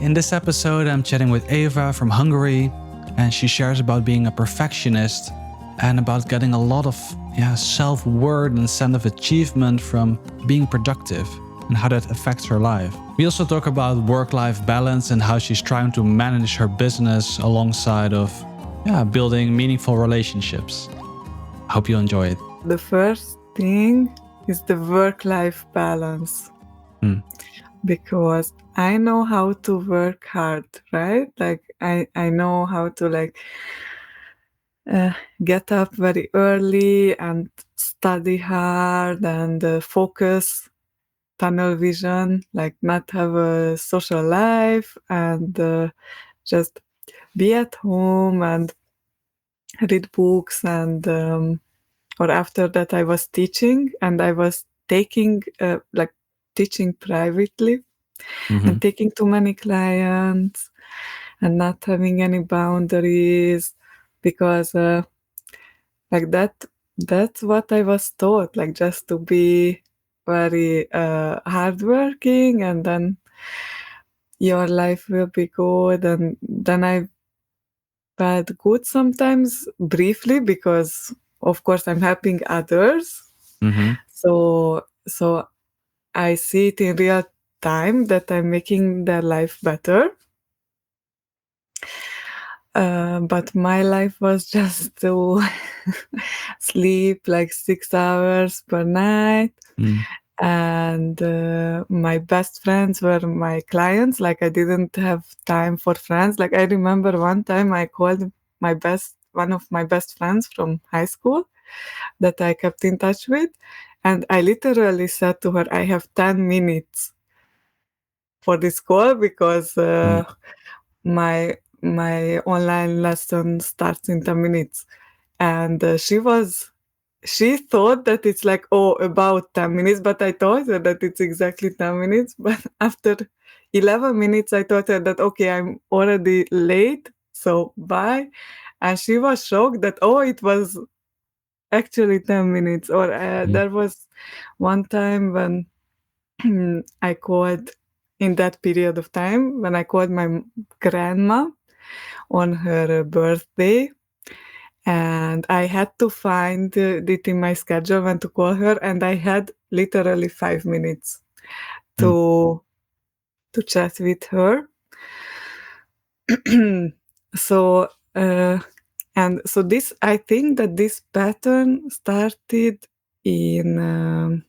In this episode, I'm chatting with Eva from Hungary, and she shares about being a perfectionist and about getting a lot of self-worth and sense of achievement from being productive and how that affects her life. We also talk about work-life balance and how she's trying to manage her business alongside of building meaningful relationships. I hope you enjoy it. The first thing is the work-life balance. Because I know how to work hard, right? Like I know how to get up very early and study hard and focus, tunnel vision, like not have a social life and just be at home and read books and or after that I was teaching and I was taking teaching privately and taking too many clients and not having any boundaries because that's what I was taught, like just to be very hardworking and then your life will be good. And then I felt good sometimes briefly because of course I'm helping others. So I see it in real time that I'm making their life better. But my life was just to sleep like 6 hours per night. And my best friends were my clients. Like I didn't have time for friends. Like I remember one time I called one of my best friends from high school that I kept in touch with. And I literally said to her, I have 10 minutes for this call because my online lesson starts in 10 minutes. And she thought that it's like, oh, about 10 minutes, but I told her that it's exactly 10 minutes. But after 11 minutes, I told her that, okay, I'm already late, so bye. And she was shocked that, oh, it was actually 10 minutes. Or there was one time when I called in that period of time, when I called my grandma on her birthday. And I had to find it in my schedule when to call her, and I had literally 5 minutes to chat with her. So and so this, I think that this pattern started in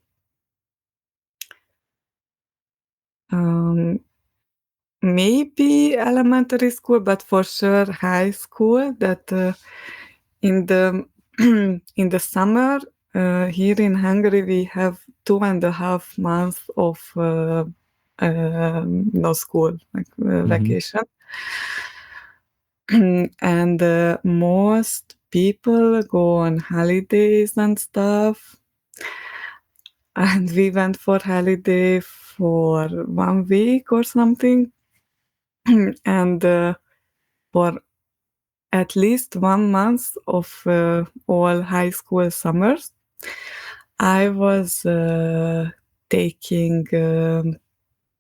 maybe elementary school, but for sure high school. That in the in the summer here in Hungary we have 2.5 months of no school, like vacation. And most people go on holidays and stuff. And we went for holiday for 1 week or something. And for at least 1 month of all high school summers, I was taking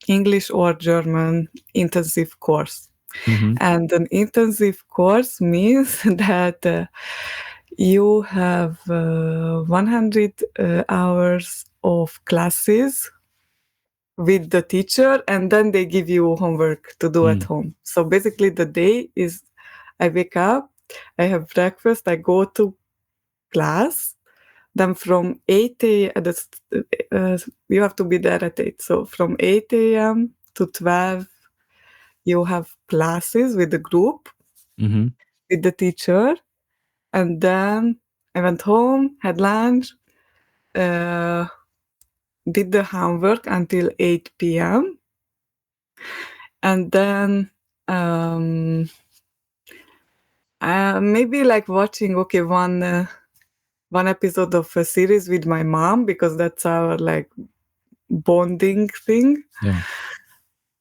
English or German intensive course. And an intensive course means that you have 100 hours of classes with the teacher, and then they give you homework to do at home. So basically the day is, I wake up, I have breakfast, I go to class, then from 8 a.m. You have to be there at 8. So from 8 a.m. to 12, you have classes with the group, with the teacher. And then I went home, had lunch, did the homework until 8 p.m. And then maybe like watching, one episode of a series with my mom, because that's our like bonding thing. Yeah.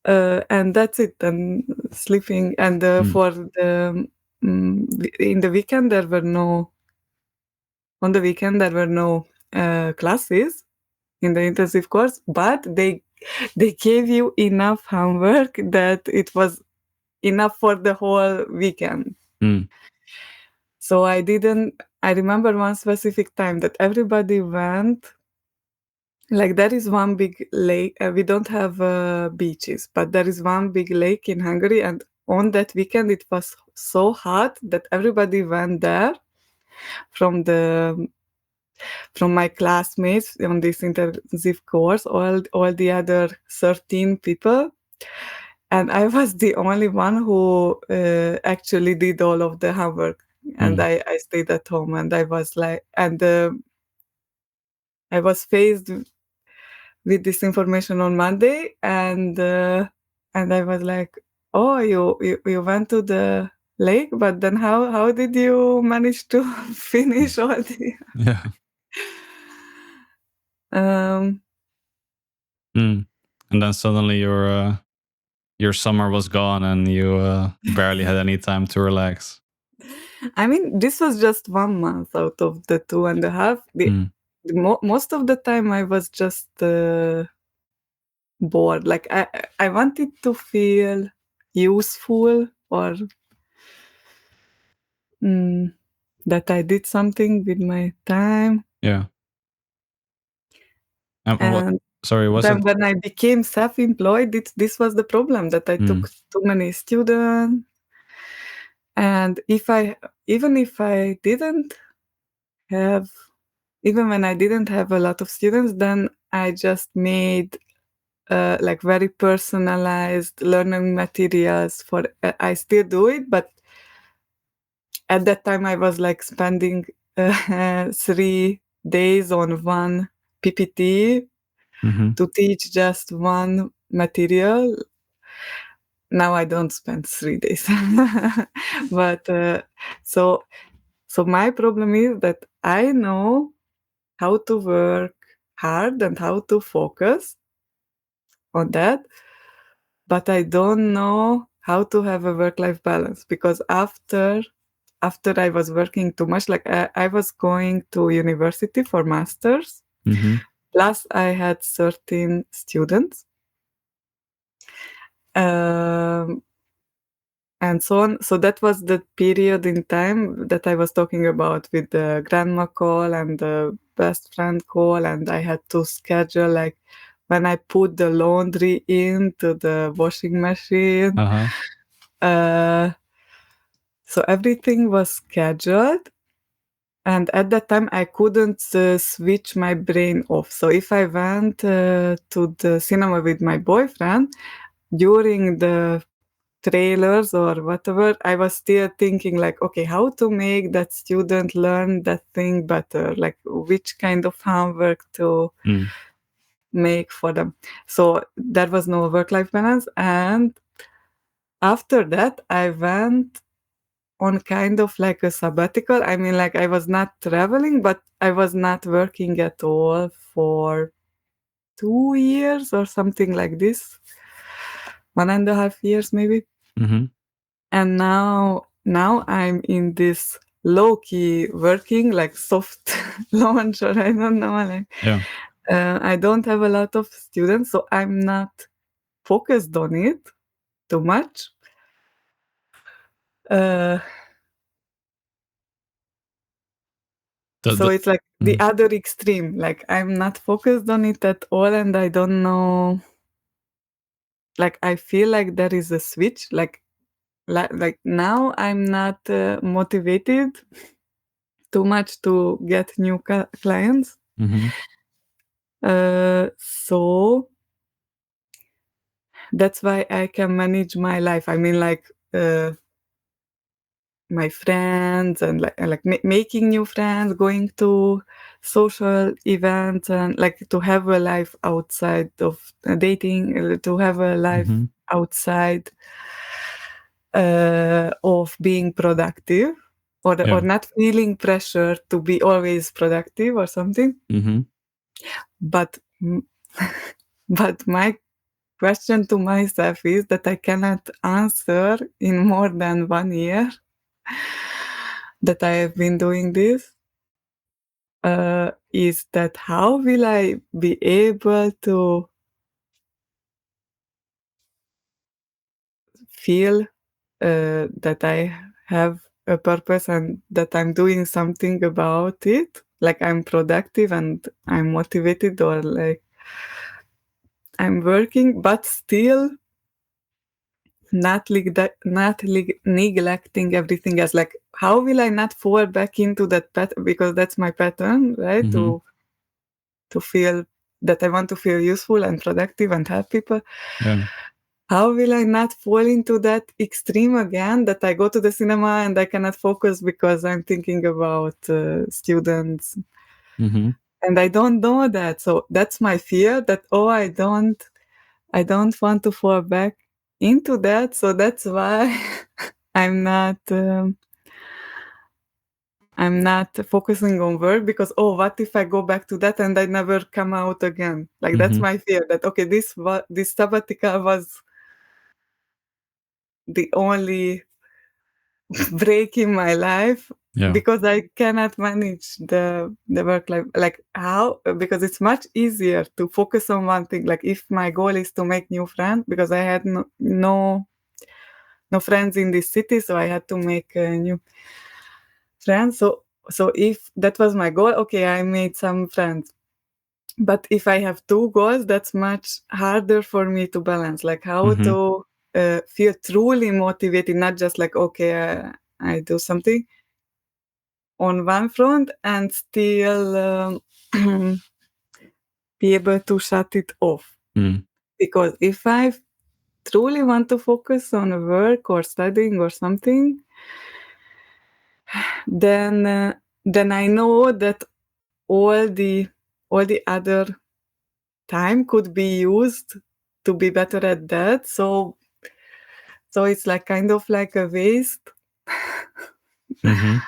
And that's it. And sleeping. And for the in the weekend there were no classes in the intensive course, but they they gave you enough homework that it was enough for the whole weekend. Mm. So I remember one specific time that everybody went. Like there is one big lake. We don't have beaches, but there is one big lake in Hungary, and on that weekend it was so hot that everybody went there from the from my classmates on this intensive course. All the other 13 people, and I was the only one who actually did all of the homework. And Mm. I stayed at home, and I was like, and I was faced with this information on Monday, and I was like, "Oh, you went to the lake, but then how did you manage to finish all the?" Yeah. Um, Mm. And then suddenly your summer was gone and you barely had any time to relax. I mean, this was just 1 month out of the 2.5. Mm. Most of the time, I was just bored. Like I wanted to feel useful or mm, that I did something with my time. Yeah. And what? And Sorry, was then it? when I became self-employed, this was the problem that I Mm. took too many students. And even if I didn't have, even when I didn't have a lot of students, then I just made like very personalized learning materials for. I still do it, but at that time I was like spending 3 days on one PPT Mm-hmm. to teach just one material. Now I don't spend 3 days, but so so my problem is that I know how to work hard and how to focus on that, but I don't know how to have a work-life balance because after I was working too much, like I was going to university for masters, Mm-hmm. plus I had 13 students. Um, and so on. So that was the period in time that I was talking about with the grandma call and the best friend call, and I had to schedule like when I put the laundry into the washing machine. Uh-huh. Uh, so everything was scheduled, and at that time I couldn't switch my brain off. So if I went to the cinema with my boyfriend during the trailers or whatever, I was still thinking like, okay, how to make that student learn that thing better, like which kind of homework to Mm. make for them. So there was no work-life balance. And after that, I went on kind of like a sabbatical. I mean, like I was not traveling, but I was not working at all for 2 years or something like this, 1.5 years maybe. Mm-hmm. And now I'm in this low key working like soft launch, or I don't know, like Yeah. I don't have a lot of students, so I'm not focused on it too much. uh, so The it's like the mm. other extreme, like I'm not focused on it at all, and I don't know, like I feel like there is a switch, like now I'm not motivated too much to get new clients. Mm-hmm. So that's why I can manage my life. I mean, like my friends and like making new friends, going to social events, and like to have a life outside of dating, to have a life Mm-hmm. outside of being productive, or Yeah. not feeling pressure to be always productive or something. Mm-hmm. But but my question to myself is that I cannot answer in more than 1 year that I have been doing this. Is that how will I be able to feel that I have a purpose and that I'm doing something about it, like I'm productive and I'm motivated, or like I'm working, but still not neglecting everything else. Like, how will I not fall back into that pattern? Because that's my pattern, right? Mm-hmm. To feel that I want to feel useful and productive and help people. Yeah. How will I not fall into that extreme again, that I go to the cinema and I cannot focus because I'm thinking about students, Mm-hmm. and I don't know that. So that's my fear, that, oh, I don't want to fall back into that. So that's why I'm not I'm not focusing on work, because, oh, what if I go back to that and I never come out again? Like, that's Mm-hmm. my fear, that, okay, this sabbatical was the only break in my life, Yeah. because I cannot manage the work life. Like, how? Because it's much easier to focus on one thing. Like, if my goal is to make new friends, because I had no friends in this city, so I had to make new friends. So if that was my goal, okay, I made some friends. But if I have two goals, that's much harder for me to balance. Like, how Mm-hmm. to feel truly motivated, not just like, okay, I do something on one front and still be able to shut it off. Mm. Because if I truly want to focus on work or studying or something, then I know that all the all the other time could be used to be better at that. So it's like kind of like a waste. Mm-hmm.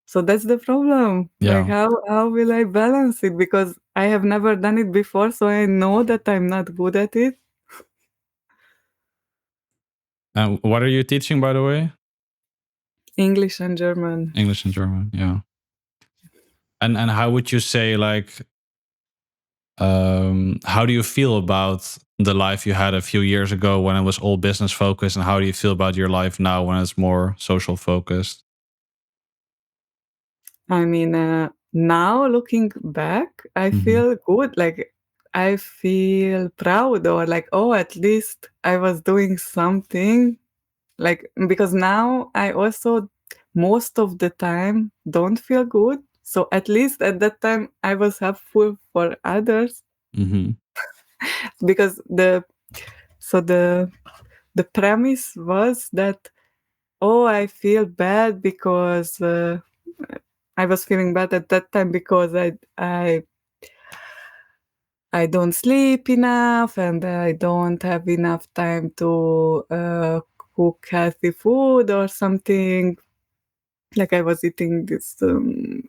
So that's the problem. Like, Yeah. how will I balance it? Because I have never done it before, so I know that I'm not good at it. And what are you teaching, by the way? English and German. English and German. Yeah. And how would you say, like, how do you feel about the life you had a few years ago when it was all business focused, and how do you feel about your life now when it's more social focused? I mean, now looking back, I Mm-hmm. feel good. Like, I feel proud, or like, oh, at least I was doing something. Like, because now I also most of the time don't feel good. So at least at that time I was helpful for others, Mm-hmm. because the premise was that, oh, I feel bad because I was feeling bad at that time because I don't sleep enough and I don't have enough time to cook healthy food or something. Like, I was eating this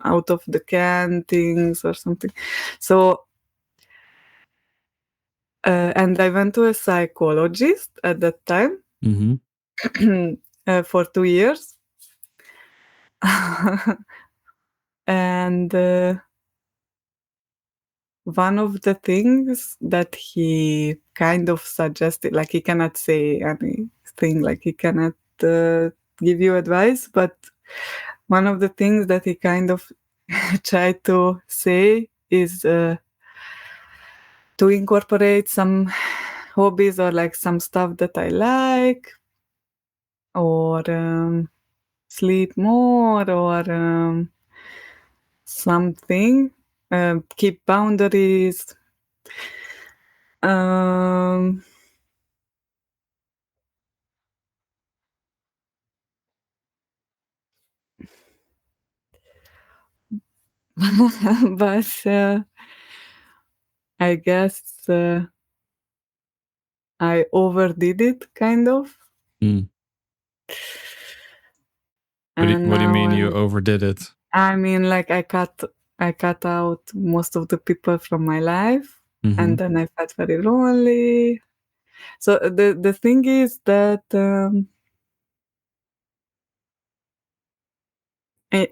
out of the can things or something. So, and I went to a psychologist at that time Mm-hmm. for 2 years. And one of the things that he kind of suggested, like, he cannot say anything, like, he cannot give you advice, but one of the things that he kind of tried to say is to incorporate some hobbies, or like some stuff that I like, or sleep more, or something. Keep boundaries. Um, but I guess I overdid it, kind of, Mm. and What do you now mean you overdid it? I mean, like, I cut out most of the people from my life, Mm-hmm. and then I felt very lonely. So the thing is that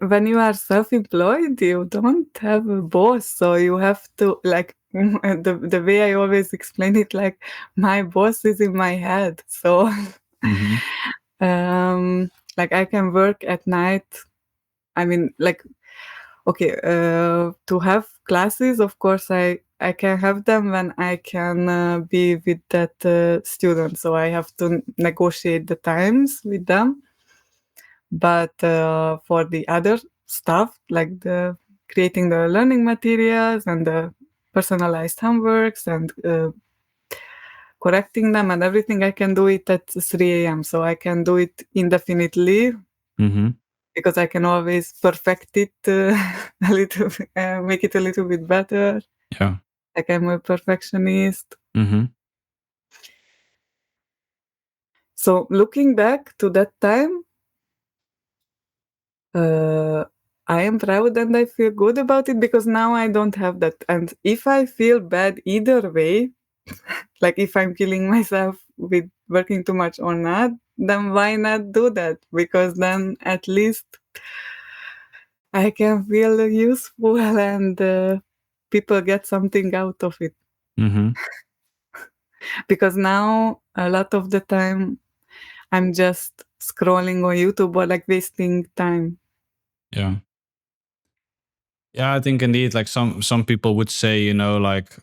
when you are self-employed, you don't have a boss, so you have to, like, the way I always explain it, like, my boss is in my head. So Mm-hmm. Like I can work at night. I mean, like, okay, to have classes, of course, I can have them when I can be with that student. So I have to negotiate the times with them. But for the other stuff, like the creating the learning materials and the personalized homeworks and correcting them and everything, I can do it at 3 a.m. So I can do it indefinitely Mm-hmm. because I can always perfect it a little, make it a little bit better. Yeah. Like I'm a perfectionist. Mm-hmm. So looking back to that time, uh, I am proud and I feel good about it because now I don't have that. And if I feel bad either way, like if I'm killing myself with working too much or not, then why not do that? Because then at least I can feel useful and people get something out of it. Mm-hmm. Because now a lot of the time I'm just scrolling on YouTube or like wasting time. Yeah. Yeah, I think indeed, like some people would say, like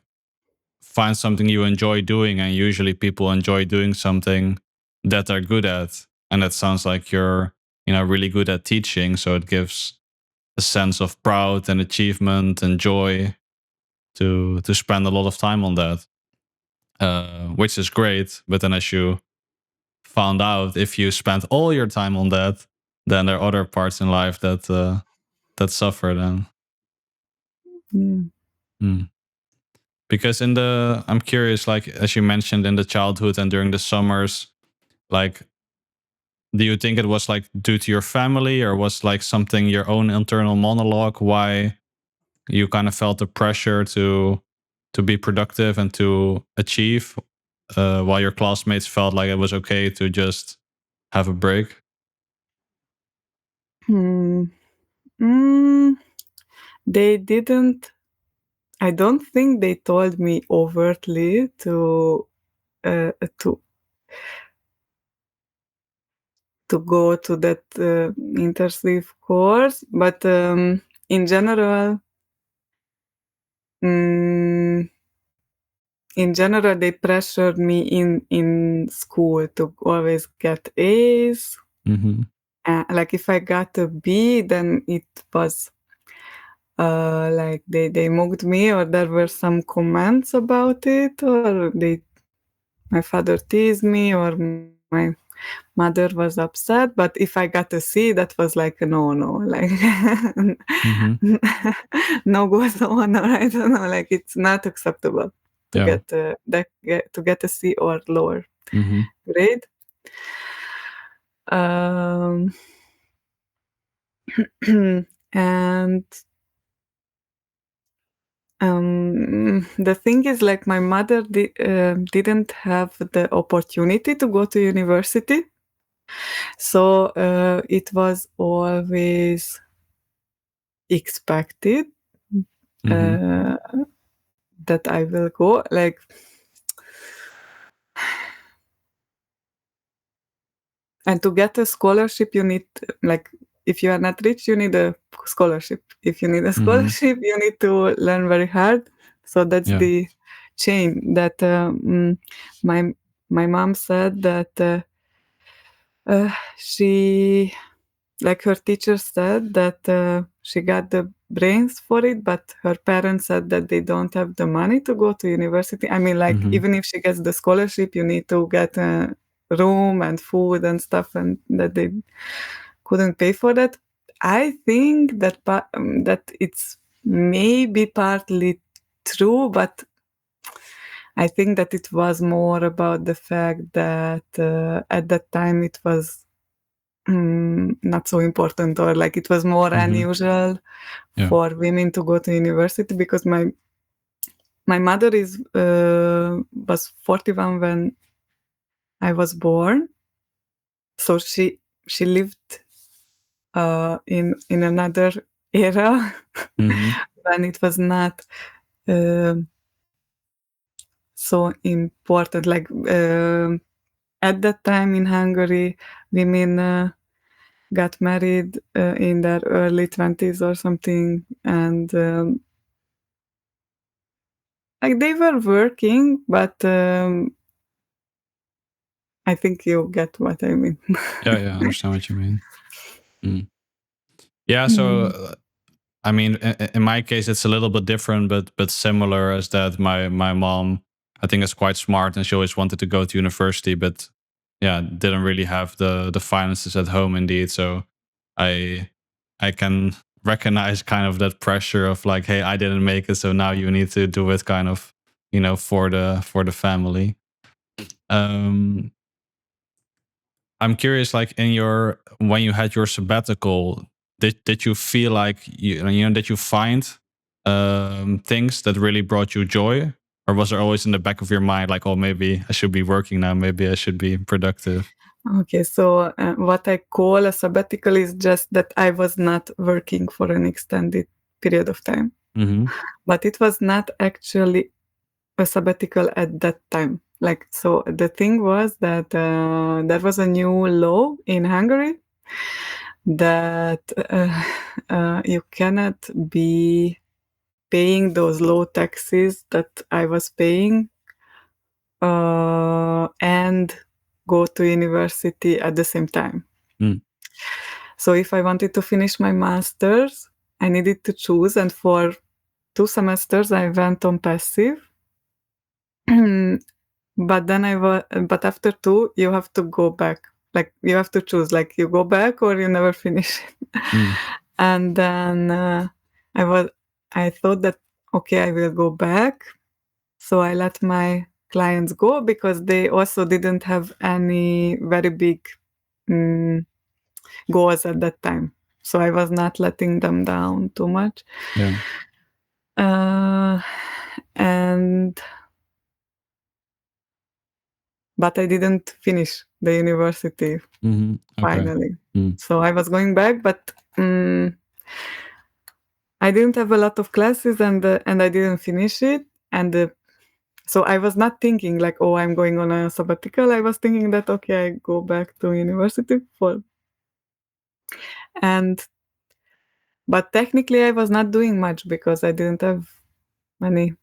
find something you enjoy doing, and usually people enjoy doing something that they're good at. And that sounds like you're, really good at teaching, so it gives a sense of pride and achievement and joy to spend a lot of time on that, which is great. But then, as you found out, if you spend all your time on that, then there are other parts in life that suffer. Then, Yeah. Hmm. Because I'm curious, like as you mentioned, in the childhood and during the summers, like, do you think it was like due to your family, or was like something your own internal monologue why you kind of felt the pressure to be productive and to achieve, while your classmates felt like it was okay to just have a break? Hmm. Mm, they didn't. I don't think they told me overtly uh, to to go to that intensive course, but in general, mm, they pressured me in school to always get A's. Mm-hmm. Like if I got a B, then it was like they mocked me, or there were some comments about it, or my father teased me, or my mother was upset. But if I got a C, that was like a no, like Mm-hmm. no goes on, or I don't know, like it's not acceptable to Yeah. to get a C or lower Mm-hmm. grade. Um, and the thing is, like, my mother didn't have the opportunity to go to university, so it was always expected Mm-hmm. uh, that I will go. Like, and to get a scholarship, you need, like, if you are not rich, you need a scholarship. If you need a Mm-hmm. scholarship, you need to learn very hard. So that's Yeah. the chain that my my mom said that she, like, her teacher said that she got the brains for it, but her parents said that they don't have the money to go to university. I mean, like, Mm-hmm. even if she gets the scholarship, you need to get a room and food and stuff, and that they couldn't pay for that. I think that that it's maybe partly true, but I think that it was more about the fact that at that time it was not so important, or like it was more Mm-hmm. unusual Yeah. for women to go to university, because my mother is was 41 when I was born, so she lived in another era Mm-hmm. when it was not um so important, like at that time in Hungary, women got married in their early 20s or something, and like they were working, but I think you get what I mean. Yeah, yeah, I understand what you mean. Mm. Yeah, so Mm. I mean, in my case, it's a little bit different, but similar as that. My mom, I think, is quite smart, and she always wanted to go to university, but yeah, didn't really have the finances at home. Indeed, so I I can recognize kind of that pressure of like, hey, I didn't make it, so now you need to do it, kind of, for the family. Um, I'm curious, like in your when you had your sabbatical, did you feel like did you find things that really brought you joy, or was there always in the back of your mind like, oh, maybe I should be working now, maybe I should be productive? Okay, so what I call a sabbatical is just that I was not working for an extended period of time, Mm-hmm. but it was not actually a sabbatical at that time. Like, so the thing was that there was a new law in Hungary that you cannot be paying those low taxes that I was paying and go to university at the same time. Mm. So if I wanted to finish my master's, I needed to choose, and for 2 semesters I went on passive. But then but after two, you have to go back. Like you have to choose, like you go back or you never finish it. Mm. And then I was, I thought that okay, I will go back. So I let my clients go because they also didn't have any very big mm, goals at that time. So I was not letting them down too much. Yeah. Uh, and but I didn't finish the university Mm-hmm. Okay. finally. Mm. So I was going back, but I didn't have a lot of classes, and I didn't finish it. And so I was not thinking like, oh, I'm going on a sabbatical. I was thinking that okay, I go back to university for and but technically I was not doing much because I didn't have many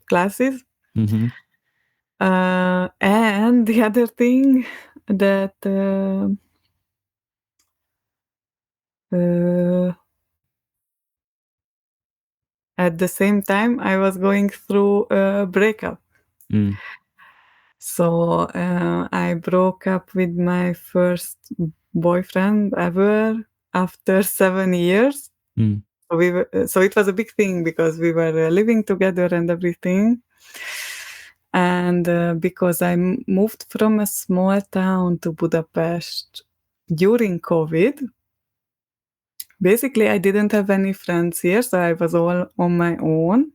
classes. Mm-hmm. And the other thing that uh, at the same time I was going through a breakup. Mm. So I broke up with my first boyfriend ever after 7 years. Mm. So it was a big thing because we were living together and everything. And because I moved from a small town to Budapest during COVID, basically I didn't have any friends here, so I was all on my own.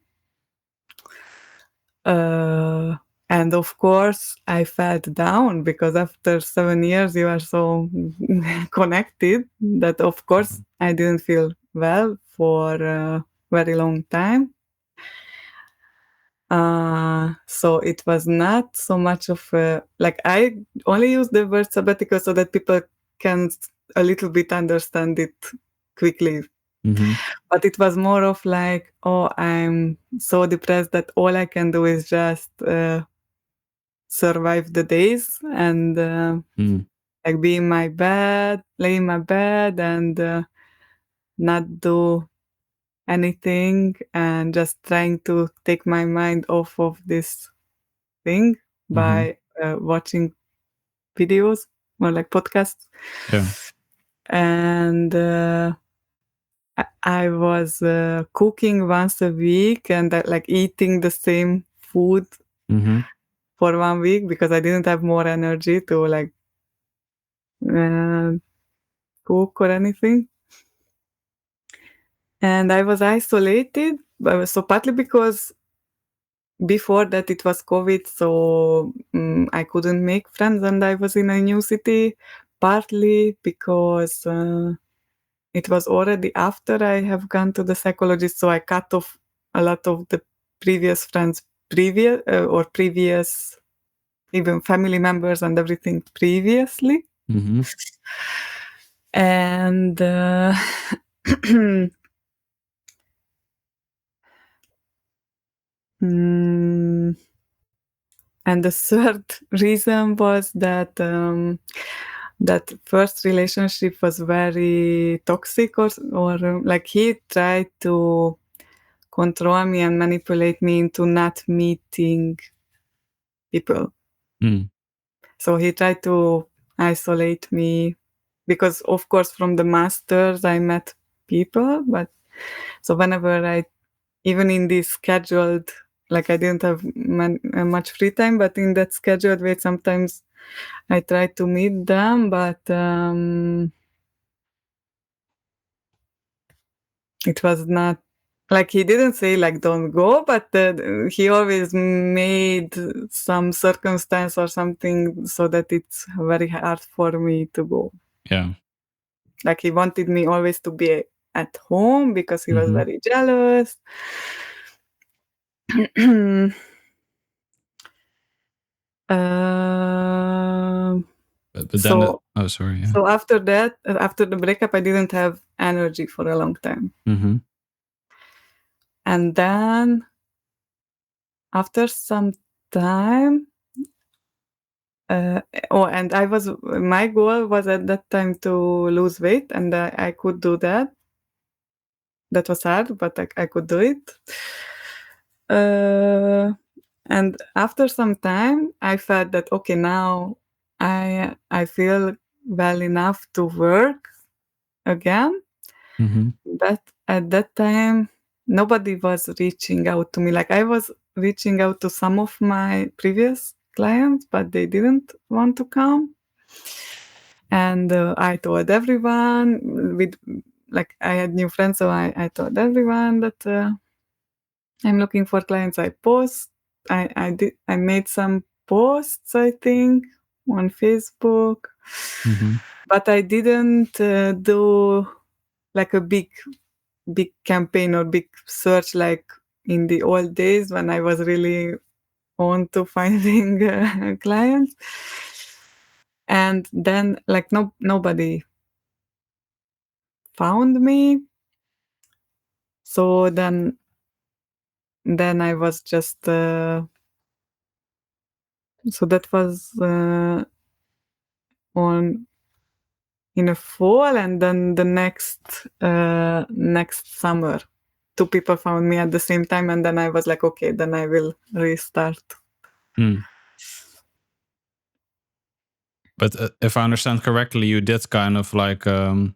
Uh, and of course, I felt down because after 7 years, you are so connected that, of course, I didn't feel well for a very long time. So it was not so much of a, like, I only use the word sabbatical so that people can a little bit understand it quickly. Mm-hmm. But it was more of like, oh, I'm so depressed that all I can do is just survive the days and Mm. like be in my bed, lay in my bed, and not do anything, and just trying to take my mind off of this thing Mm-hmm. by watching videos or like podcasts. Yeah. And I was cooking once a week and like eating the same food Mm-hmm. for 1 week because I didn't have more energy to like uh, cook or anything. And I was isolated, so partly because before that it was COVID, so I couldn't make friends and I was in a new city, partly because it was already after I have gone to the psychologist, so I cut off a lot of the previous friends, previous even family members and everything previously. Mm-hmm. And mm, and the third reason was that that first relationship was very toxic, or like he tried to control me and manipulate me into not meeting people. Mm. So he tried to isolate me because, of course, from the masters I met people, but so whenever I, even in this scheduled, like I didn't have much free time, but in that scheduled way, sometimes I try to meet them, but it was not like he didn't say like don't go, but he always made some circumstance or something so that it's very hard for me to go. Yeah. Like he wanted me always to be at home because he was Mm-hmm. very jealous. Um, But then, so oh, sorry. Yeah. so after that, after the breakup, I didn't have energy for a long time. Mm-hmm. And then after some time, and my goal was at that time to lose weight, and I could do that. That was hard, but I could do it. And after some time, I felt that okay, now I feel well enough to work again. Mm-hmm. But at that time, nobody was reaching out to me. Like I was reaching out to some of my previous clients, but they didn't want to come. And I told everyone with like I had new friends, so I told everyone that I'm looking for clients. I made some posts, I think, on Facebook, Mm-hmm. but I didn't do like a big campaign or big search like in the old days when I was really on to finding clients. And then like nobody found me. So then I was just so that was on in a fall, and then the next summer two people found me at the same time, and then I was like, okay, then I will restart. Mm. But if I understand correctly, you did kind of like, so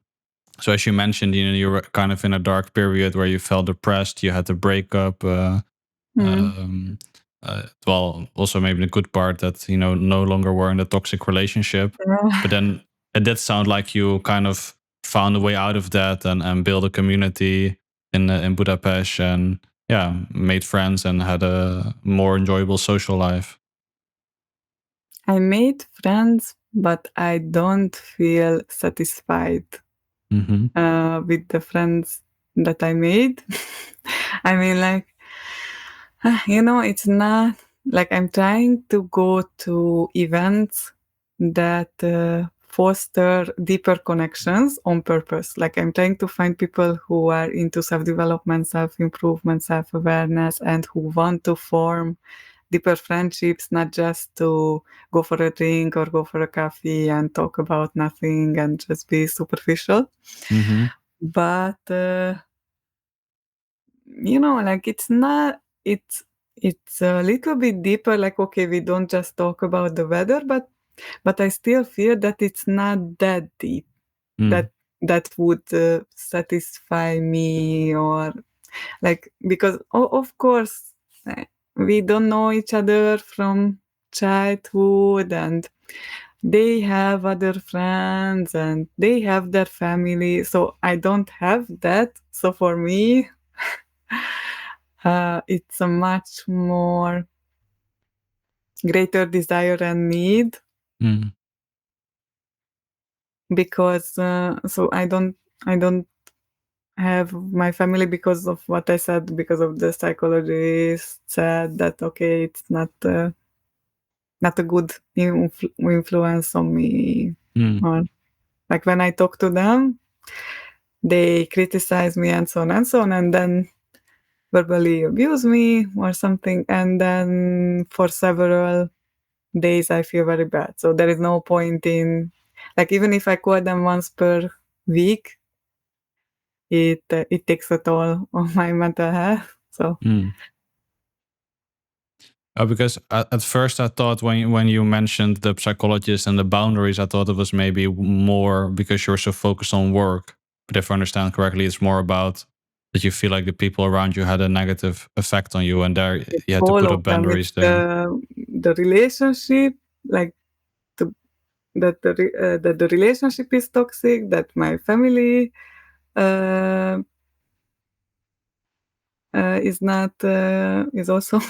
as you mentioned, you were kind of in a dark period where you felt depressed. You had to break up. Um, well, also maybe the good part that no longer were in a toxic relationship. But then it did sound like you kind of found a way out of that and built a community in Budapest, and yeah, made friends and had a more enjoyable social life. I made friends, but I don't feel satisfied Mm-hmm. with the friends that I made. I mean, like, it's not like I'm trying to go to events that foster deeper connections on purpose. Like, I'm trying to find people who are into self development, self improvement, self awareness, and who want to form deeper friendships, not just to go for a drink or go for a coffee and talk about nothing and just be superficial. Mm-hmm. But like it's a little bit deeper. Like, okay, we don't just talk about the weather, but I still feel that it's not that deep Mm. that that would satisfy me, or like, because of course we don't know each other from childhood, and they have other friends and they have their family, so I don't have that. So for me, it's a much more greater desire and need, Mm. because so I don't have my family because of what I said, because of the psychologist said that okay, it's not not a good influence on me. Mm. Or like when I talk to them, they criticize me and so on and so on, and then verbally abuse me or something, and then for several days I feel very bad. So there is no point in, like, even if I call them once per week, it takes a toll on my mental health. So Mm. Because at first I thought when you mentioned the psychologist and the boundaries, I thought it was maybe more because you're so focused on work. But if I understand correctly, it's more about that you feel like the people around you had a negative effect on you, and there it's you had to all put up of them. It's boundaries there. the relationship, like the, that the relationship is toxic. That my family uh, is not is also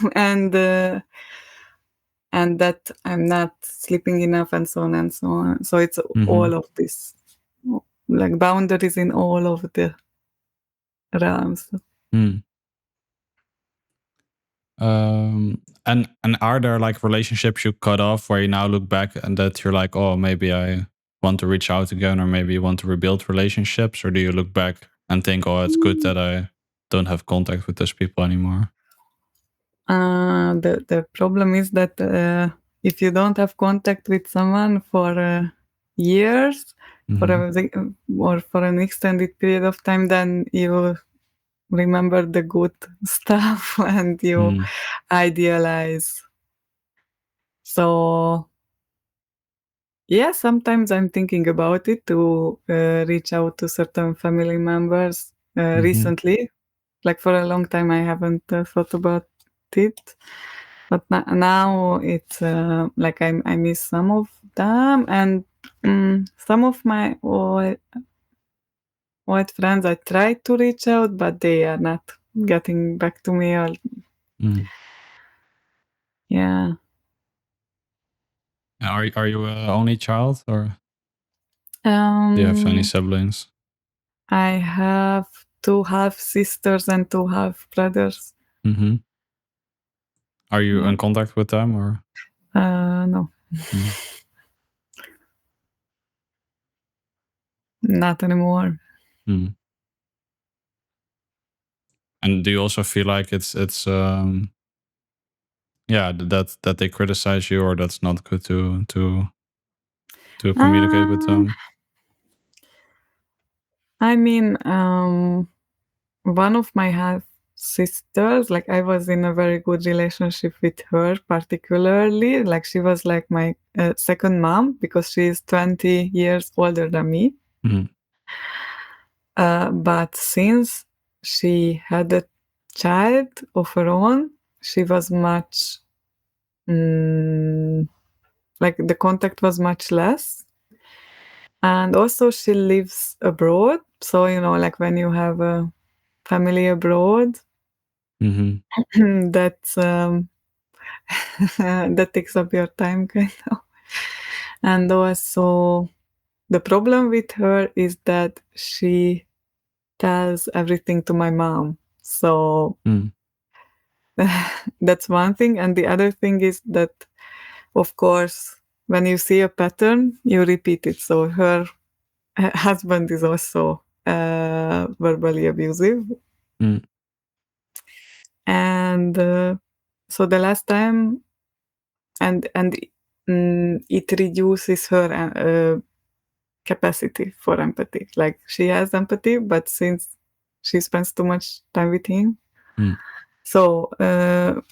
and that I'm not sleeping enough and so on and so on. So it's Mm-hmm. all of this, like boundaries in all of the realms. Mm. And are there like relationships you cut off where you now look back and that you're like, oh, maybe I want to reach out again, or maybe you want to rebuild relationships, or do you look back and think, oh, it's good that I don't have contact with those people anymore? The problem is that if you don't have contact with someone for years, for Mm-hmm. or for an extended period of time, then you remember the good stuff and you Mm. idealize. So yeah, sometimes I'm thinking about it to reach out to certain family members Mm-hmm. recently. Like for a long time, I haven't thought about it, but now it's like I miss some of them, and some of my old friends I tried to reach out, but they are not getting back to me. Or Mm. yeah, Are you a only child, or do you have any um, siblings? I have two half sisters and two half brothers. Mm-hmm. Are you Yeah, in contact with them, or? no, Mm. not anymore. Mm. And do you also feel like it's yeah, that they criticize you, or that's not good to communicate with Um, them? I mean, one of my half sisters, like I was in a very good relationship with her, particularly. Like she was like my second mom because she is 20 years older than me. Mm. But since she had a child of her own, she was much, like the contact was much less. And also, she lives abroad. So, like when you have a family abroad, Mm-hmm. that's that takes up your time, kind of. And also, the problem with her is that she tells everything to my mom. So Mm. that's one thing. And the other thing is that, of course, when you see a pattern, you repeat it. So her husband is also verbally abusive. Mm. And so the last time, and it reduces her capacity for empathy. Like she has empathy, but since she spends too much time with him. Mm. So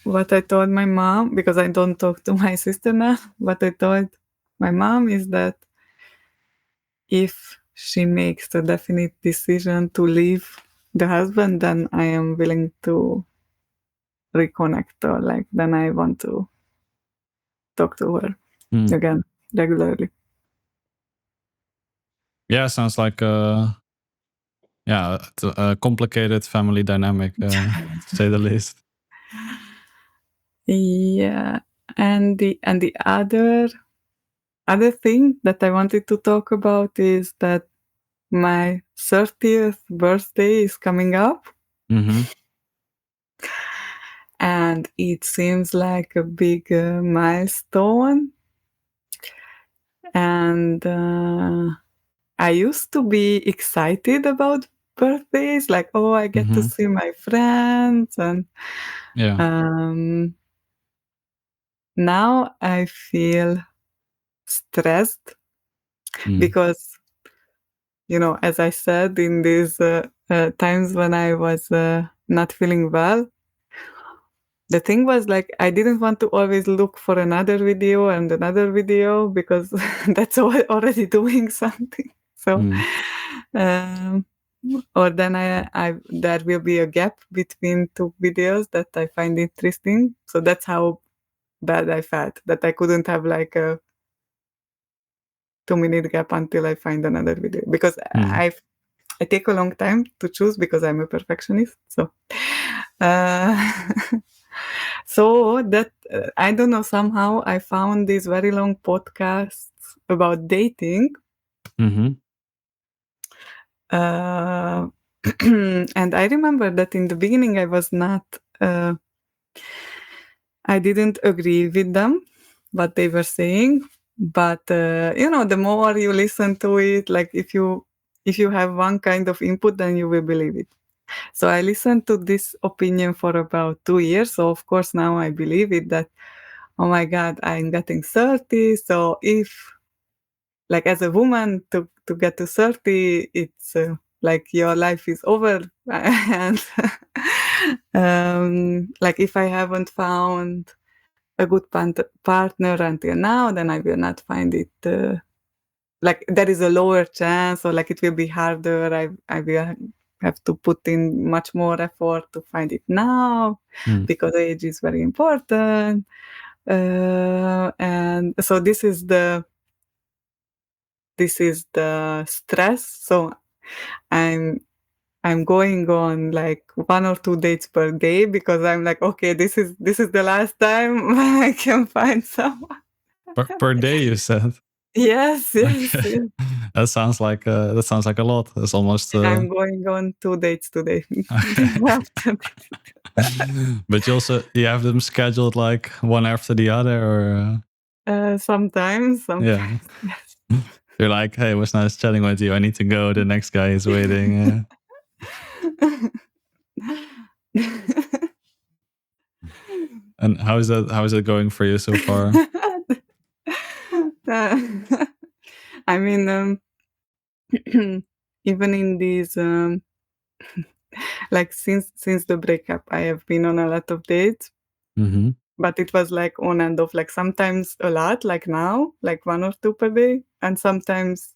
what I told my mom, because I don't talk to my sister now, what I told my mom is that if she makes a definite decision to leave the husband, then I am willing to reconnect, or like then I want to talk to her Mm. again regularly. Yeah, sounds like a complicated family dynamic, to say the least. Yeah, and the other thing that I wanted to talk about is that my 30th birthday is coming up, Mm-hmm. and it seems like a big milestone. And I used to be excited about birthdays, like, oh, I get to Mm-hmm. see my friends, and Yeah. um, now I feel stressed Mm. because, as I said, in these times when I was not feeling well, the thing was like I didn't want to always look for another video and another video because that's already doing something. So, Mm. um, or then I there will be a gap between two videos that I find interesting. So that's how bad I felt, that I couldn't have like a 2 minute gap until I find another video, because Mm. I take a long time to choose because I'm a perfectionist. So, uh, so that I don't know. Somehow I found these very long podcasts about dating, Mm-hmm. uh, and I remember that in the beginning I was not. I didn't agree with them, what they were saying. But the more you listen to it, like if you have one kind of input, then you will believe it. So I listened to this opinion for about 2 years. So of course now I believe it, that oh my God, I'm getting 30. So if, like, as a woman, to get to 30, it's like your life is over. And like if I haven't found a good partner until now, then I will not find it. Like there is a lower chance, or like it will be harder. I will have to put in much more effort to find it now, Mm. because age is very important. And so this is the stress. So I'm I'm going on like 1 or 2 dates per day, because I'm like, okay, this is the last time I can find someone. Per day, you said. Yes, yes, Okay. yes. That sounds like a lot. That's almost I'm going on 2 dates today. okay. After But you have them scheduled like one after the other, or sometimes, yeah. yes. You're like, hey, it was nice chatting with you. I need to go. The next guy is waiting. And how is it going for you so far? Uh, I mean, even in these, like since the breakup, I have been on a lot of dates, Mm-hmm. but it was like on and off. Like sometimes a lot, like now, like 1 or 2 per day, and sometimes,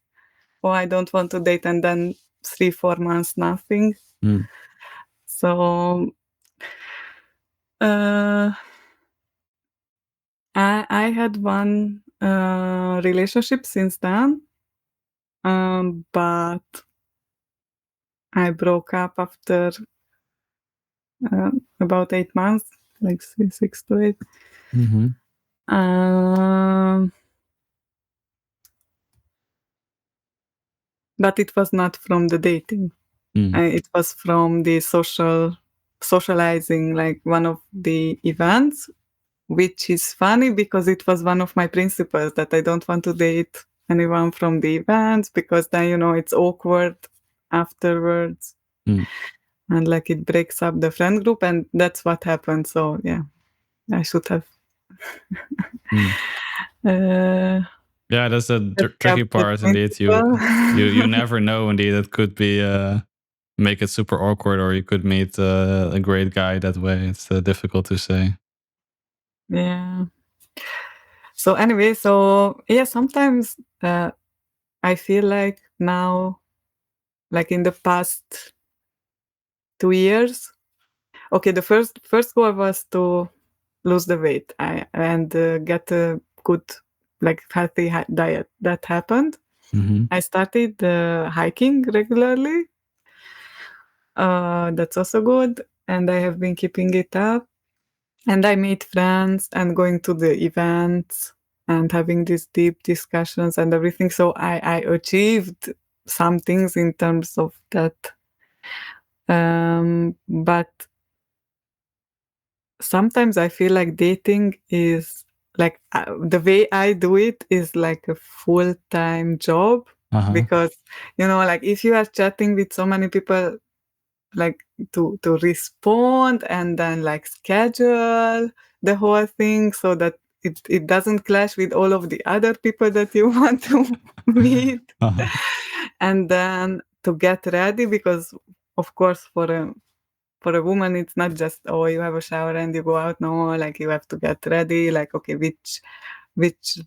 oh, I don't want to date, and then 3 4 months nothing. Mm. So uh, I had one relationship since then, but I broke up after about 8 months, like 6 to 8. Mm-hmm. Um, but it was not from the dating. Mm. It was from the socializing, like one of the events, which is funny because it was one of my principles, that I don't want to date anyone from the events, because then it's awkward afterwards, Mm. and like it breaks up the friend group, and that's what happened. So yeah, I should have Mm. uh, Yeah, that's the tricky kept the part. Indeed, you principle. you you never know. Indeed, it could be make it super awkward, or you could meet a great guy that way. It's difficult to say. Yeah. So anyway, so yeah, sometimes I feel like now, like in the past 2 years. Okay, the first goal was to lose the weight, and get a good, like healthy diet. That happened. Mm-hmm. I started hiking regularly. That's also good, and I have been keeping it up. And I made friends and going to the events and having these deep discussions and everything. So I achieved some things in terms of that. But sometimes I feel like dating is like the way I do it is like a full-time job Uh-huh. because like if you are chatting with so many people, like to respond and then like schedule the whole thing so that it doesn't clash with all of the other people that you want to meet, Uh-huh. and then to get ready because of course for a woman it's not just, oh, you have a shower and you go out. No, like you have to get ready, like okay, which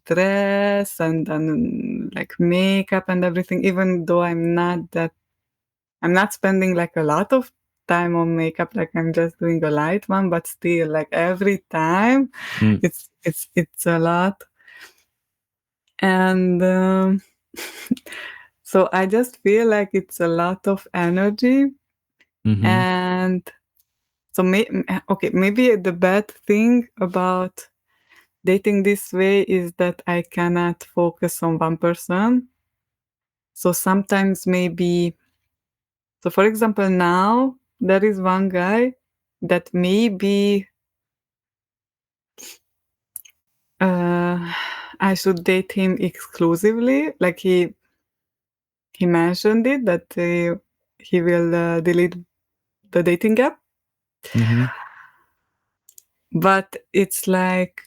dress and then like makeup and everything, even though I'm not spending like a lot of time on makeup, like I'm just doing a light one, but still like every time Mm. it's a lot. And so I just feel like it's a lot of energy. Mm-hmm. And so okay, maybe the bad thing about dating this way is that I cannot focus on one person. So sometimes maybe, so for example, now there is one guy that maybe I should date him exclusively. Like he mentioned it that he will delete the dating app, Mm-hmm. but it's like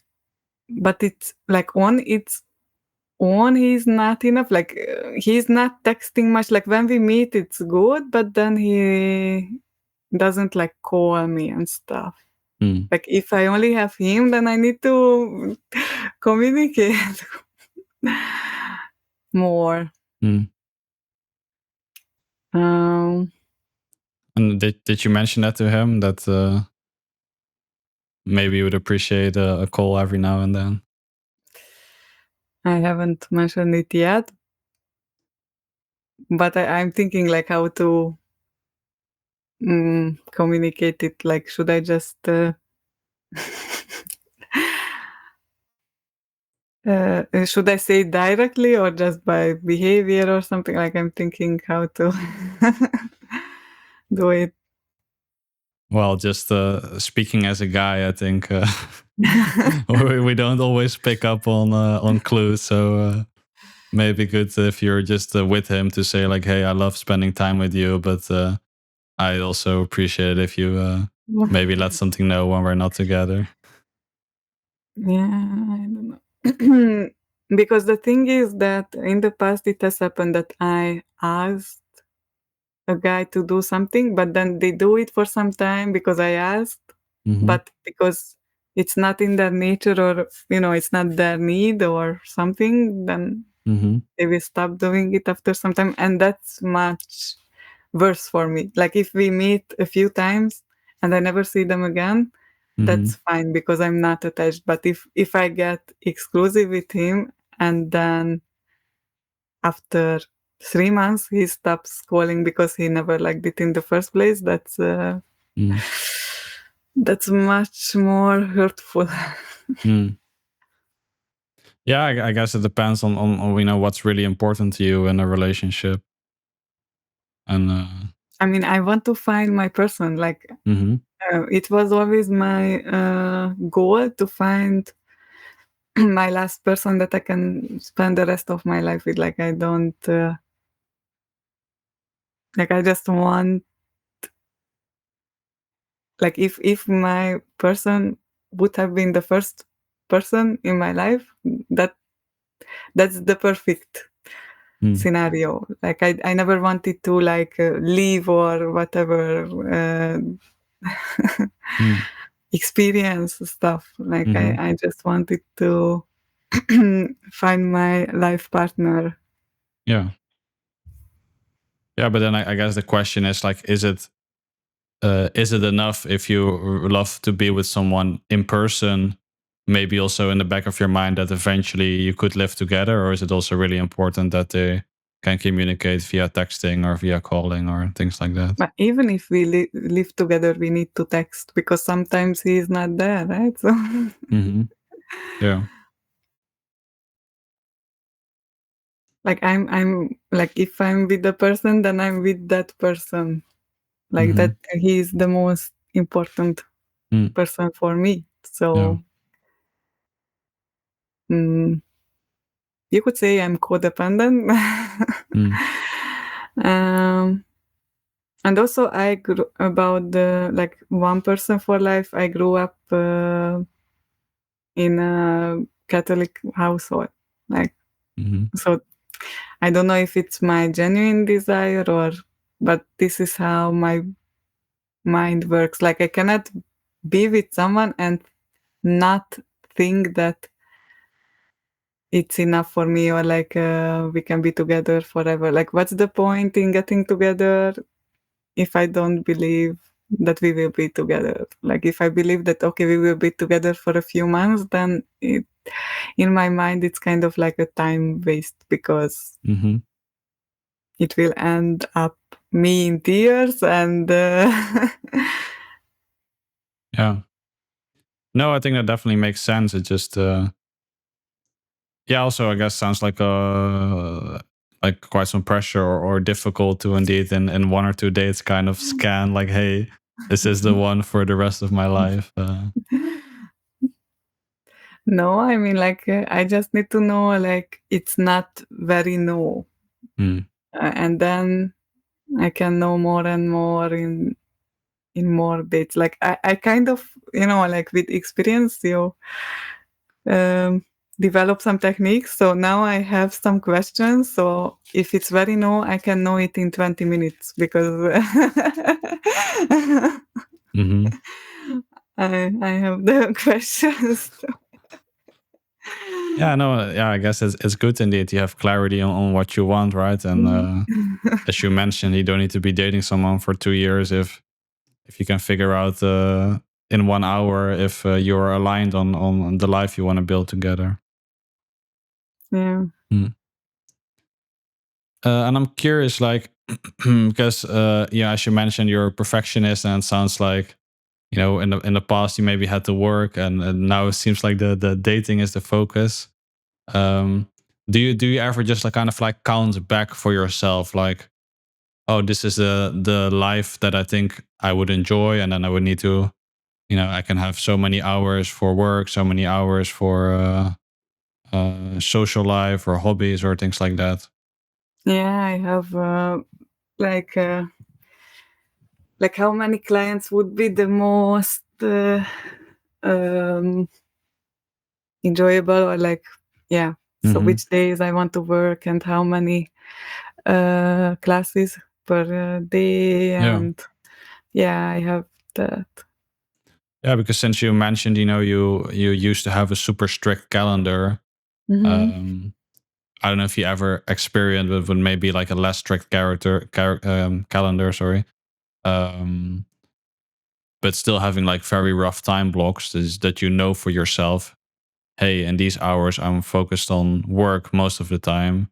on its own he's not enough. Like he's not texting much. Like when we meet, it's good, but then he doesn't like call me and stuff. Mm. Like if I only have him, then I need to communicate more. Mm. Um, And did you mention that to him that maybe you would appreciate a call every now and then? I haven't mentioned it yet, but I'm thinking like how to communicate it. Like, should I just should I say it directly or just by behavior or something? Like, I'm thinking how to do it. Well, just speaking as a guy, I think we don't always pick up on clues. So maybe good if you're just with him to say like, "Hey, I love spending time with you, but I also appreciate if you maybe let something know when we're not together." Yeah, I don't know. Because the thing is that in the past it has happened that I asked a guy to do something, but then they do it for some time because I asked, Mm-hmm. but because it's not in their nature or it's not their need or something, then Mm-hmm. they will stop doing it after some time, and that's much worse for me. Like if we meet a few times and I never see them again, Mm-hmm. that's fine because I'm not attached. But if I get exclusive with him and then after 3 months he stops calling because he never liked it in the first place, Mm. that's much more hurtful. Mm. Yeah, I guess it depends on what's really important to you in a relationship, and I mean, I want to find my person. Like mm-hmm. it was always my goal to find my last person that I can spend the rest of my life with. Like I don't like I just want, like if my person would have been the first person in my life, that that's the perfect Mm. scenario. Like I never wanted to like leave or whatever Mm. experience stuff. Like Mm-hmm. I just wanted to find my life partner. Yeah. Yeah, but then I guess the question is like, is it enough if you love to be with someone in person? Maybe also in the back of your mind that eventually you could live together, or is it also really important that they can communicate via texting or via calling or things like that? But even if we live together, we need to text because sometimes he is not there, right? So Mm-hmm. Yeah. like I'm like if I'm with the person, then I'm with that person. Like Mm-hmm. that he is the most important. Mm. person for me. Yeah. So mm, you could say I'm codependent. Mm. um, and also I grew about the like one person for life. I grew up in a Catholic household, like Mhm. so. I don't know if it's my genuine desire or, but this is how my mind works. Like I cannot be with someone and not think that it's enough for me, or like we can be together forever. Like what's the point in getting together if I don't believe that we will be together? Like if I believe that okay, we will be together for a few months, then in my mind it's kind of like a time waste, because Mhm. it will end up me in tears and Yeah. No, I think that definitely makes sense. It just yeah, also I guess sounds like quite some pressure or difficult to indeed in 1 or 2 days kind of scan like, hey, this is the one for the rest of my life. no, I mean like I just need to know like it's not very no, Mm. and then I can know more and more in more dates. Like I kind of, like with experience, um, develop some techniques. So now I have some questions. So if it's very no, I can know it in 20 minutes because Hmm. I have the questions. Yeah, no, yeah, I guess it's good indeed. You have clarity on what you want, right? And as you mentioned, you don't need to be dating someone for 2 years if you can figure out in 1 hour if you're aligned on the life you want to build together. Yeah. Mm. And I'm curious, like, because yeah, as you mentioned, you're a perfectionist, and it sounds like in the past you maybe had to work, and now it seems like the dating is the focus. Um, do you ever just like kind of like count back for yourself, like, oh, this is the life that I think I would enjoy, and then I would need to, I can have so many hours for work, so many hours for social life or hobbies or things like that. Yeah, I have like uh, like how many clients would be the most um, enjoyable, or like, yeah, so Mm-hmm. which days I want to work and how many classes per day, Yeah. and yeah, I have that. Yeah, because since you mentioned, you used to have a super strict calendar. Hmm. Um, I don't know if you ever experienced with maybe like a less strict calendar. Sorry, um, but still having like very rough time blocks. Is that for yourself? Hey, in these hours I'm focused on work most of the time,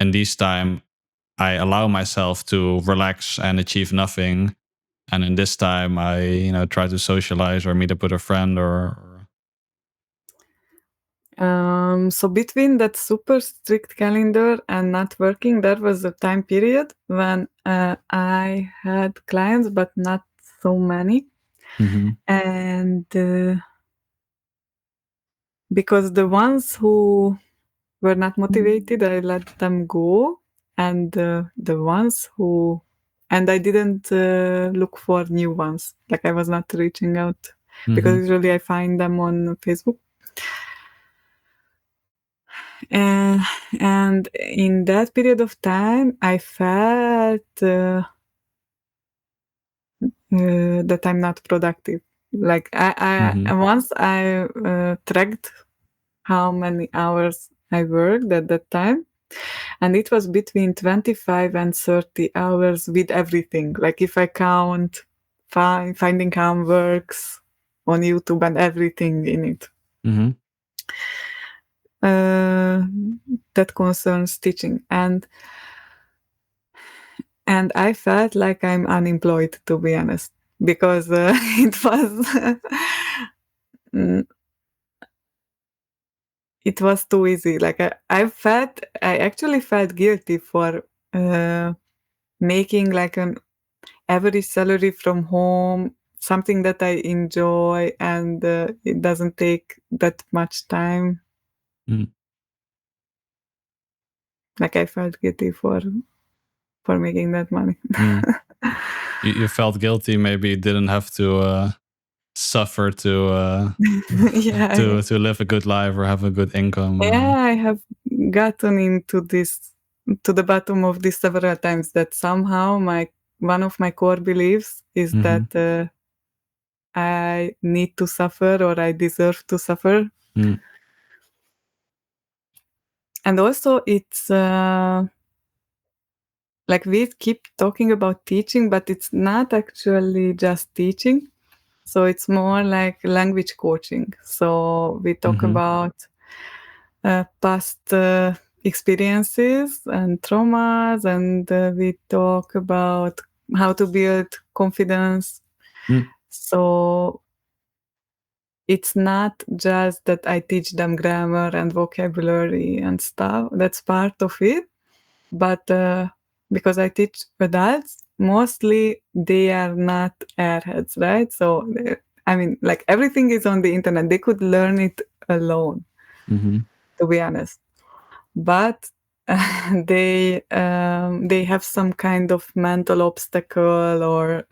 and this time I allow myself to relax and achieve nothing. And in this time I try to socialize or meet up with a friend or So between that super strict calendar and not working, there was a time period when I had clients, but not so many. Mhm. And because the ones who were not motivated, I let them go. And the ones who, and I didn't look for new ones. Like I was not reaching out, because Mhm. usually I find them on Facebook. Uh, and in that period of time, I felt that I'm not productive. Like Mhm. once I tracked how many hours I worked at that time, and it was between 25 and 30 hours with everything. Like if I count finding calm works on YouTube and everything in it. Mhm. Uh, that concerns teaching, and I felt like I'm unemployed, to be honest, because it was mm, it was too easy. Like I actually felt guilty for making like an average salary from home something that I enjoy, and it doesn't take that much time. Mm. Like I felt guilty for making that money. Mm. You felt guilty. Maybe you didn't have to suffer Yeah, to live a good life or have a good income. yeah, I have gotten into this to the bottom of this several times, that somehow my one of my core beliefs is Mhm. that I need to suffer, or I deserve to suffer. Mm. And also it's like we keep talking about teaching, but it's not actually just teaching. So it's more like language coaching. So we talk Mhm. about past experiences and traumas, and we talk about how to build confidence. Mm. So it's not just that I teach them grammar and vocabulary and stuff. That's part of it. But because I teach adults, mostly they are not airheads, right? So, I mean, like everything is on the internet. They could learn it alone, Mhm. to be honest. But they have some kind of mental obstacle, or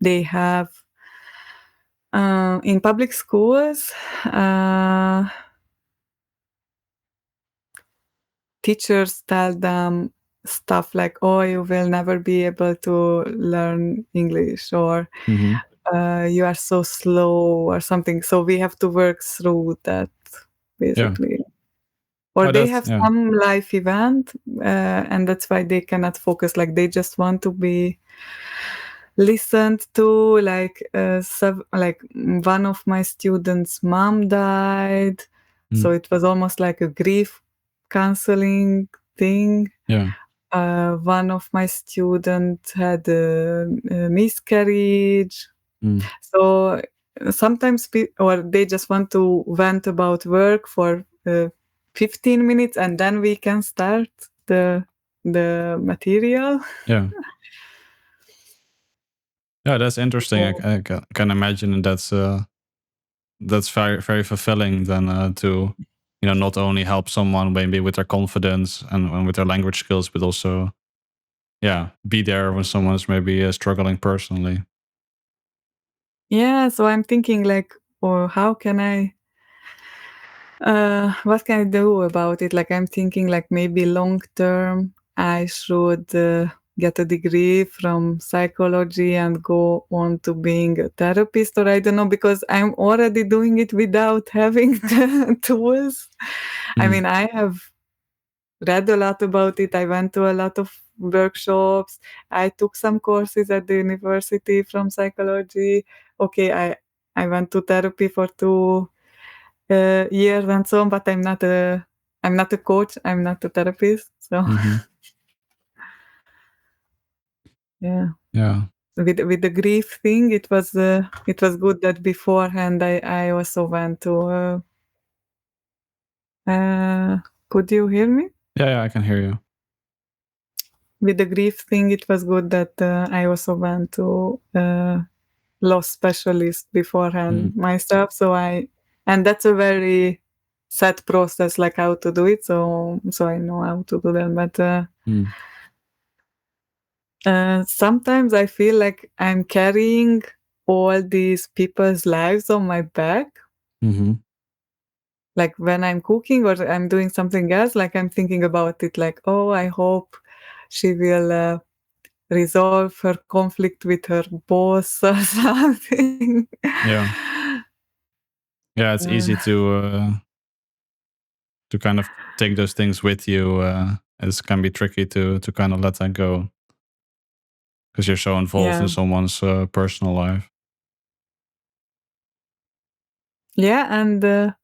they have in public schools. Teachers tell them stuff like, "Oh, you will never be able to learn English," or Mhm. "You are so slow," or something. So we have to work through that, Yeah. basically. Or Oh, they that's have yeah. some life event, and that's why they cannot focus. Like they just want to be listened to. Like like one of my students' mom died, so Mm. it was almost like a grief counseling thing. Yeah. One of my students had a miscarriage. Mm. So sometimes or they just want to vent about work for 15 minutes, and then we can start the material. Yeah. Yeah, that's interesting. So, I can imagine that's very very fulfilling then to not only help someone maybe with their confidence and with their language skills, but also be there when someone's maybe struggling personally. yeah, so I'm thinking like, or how can I what can I do about it? Like I'm thinking like maybe long term I should get a degree from psychology and go on to being a therapist, or I don't know, because I'm already doing it without having the tools. I Mm. mean, I have read a lot about it. I went to a lot of workshops. I took some courses at the university from psychology. Okay, I went to therapy for 2 years and so on, but I'm not a coach. I'm not a therapist. So Mhm. yeah, Yeah. with the grief thing, it was good that beforehand I also went to. Uh, could you hear me? Yeah. Yeah. I can hear you. With the grief thing, it was good that I also went to loss specialist beforehand Mm. myself. So and that's a very set process, like how to do it. So I know how to do that. But Mm. sometimes I feel like I'm carrying all these people's lives on my back. Mhm. Like when I'm cooking or I'm doing something else, like I'm thinking about it like, oh, I hope she will resolve her conflict with her boss or something. Yeah. Yeah. It's Uh, easy to kind of take those things with you. It can be tricky to kind of let that go because you're so involved yeah. in someone's personal life. Yeah, and the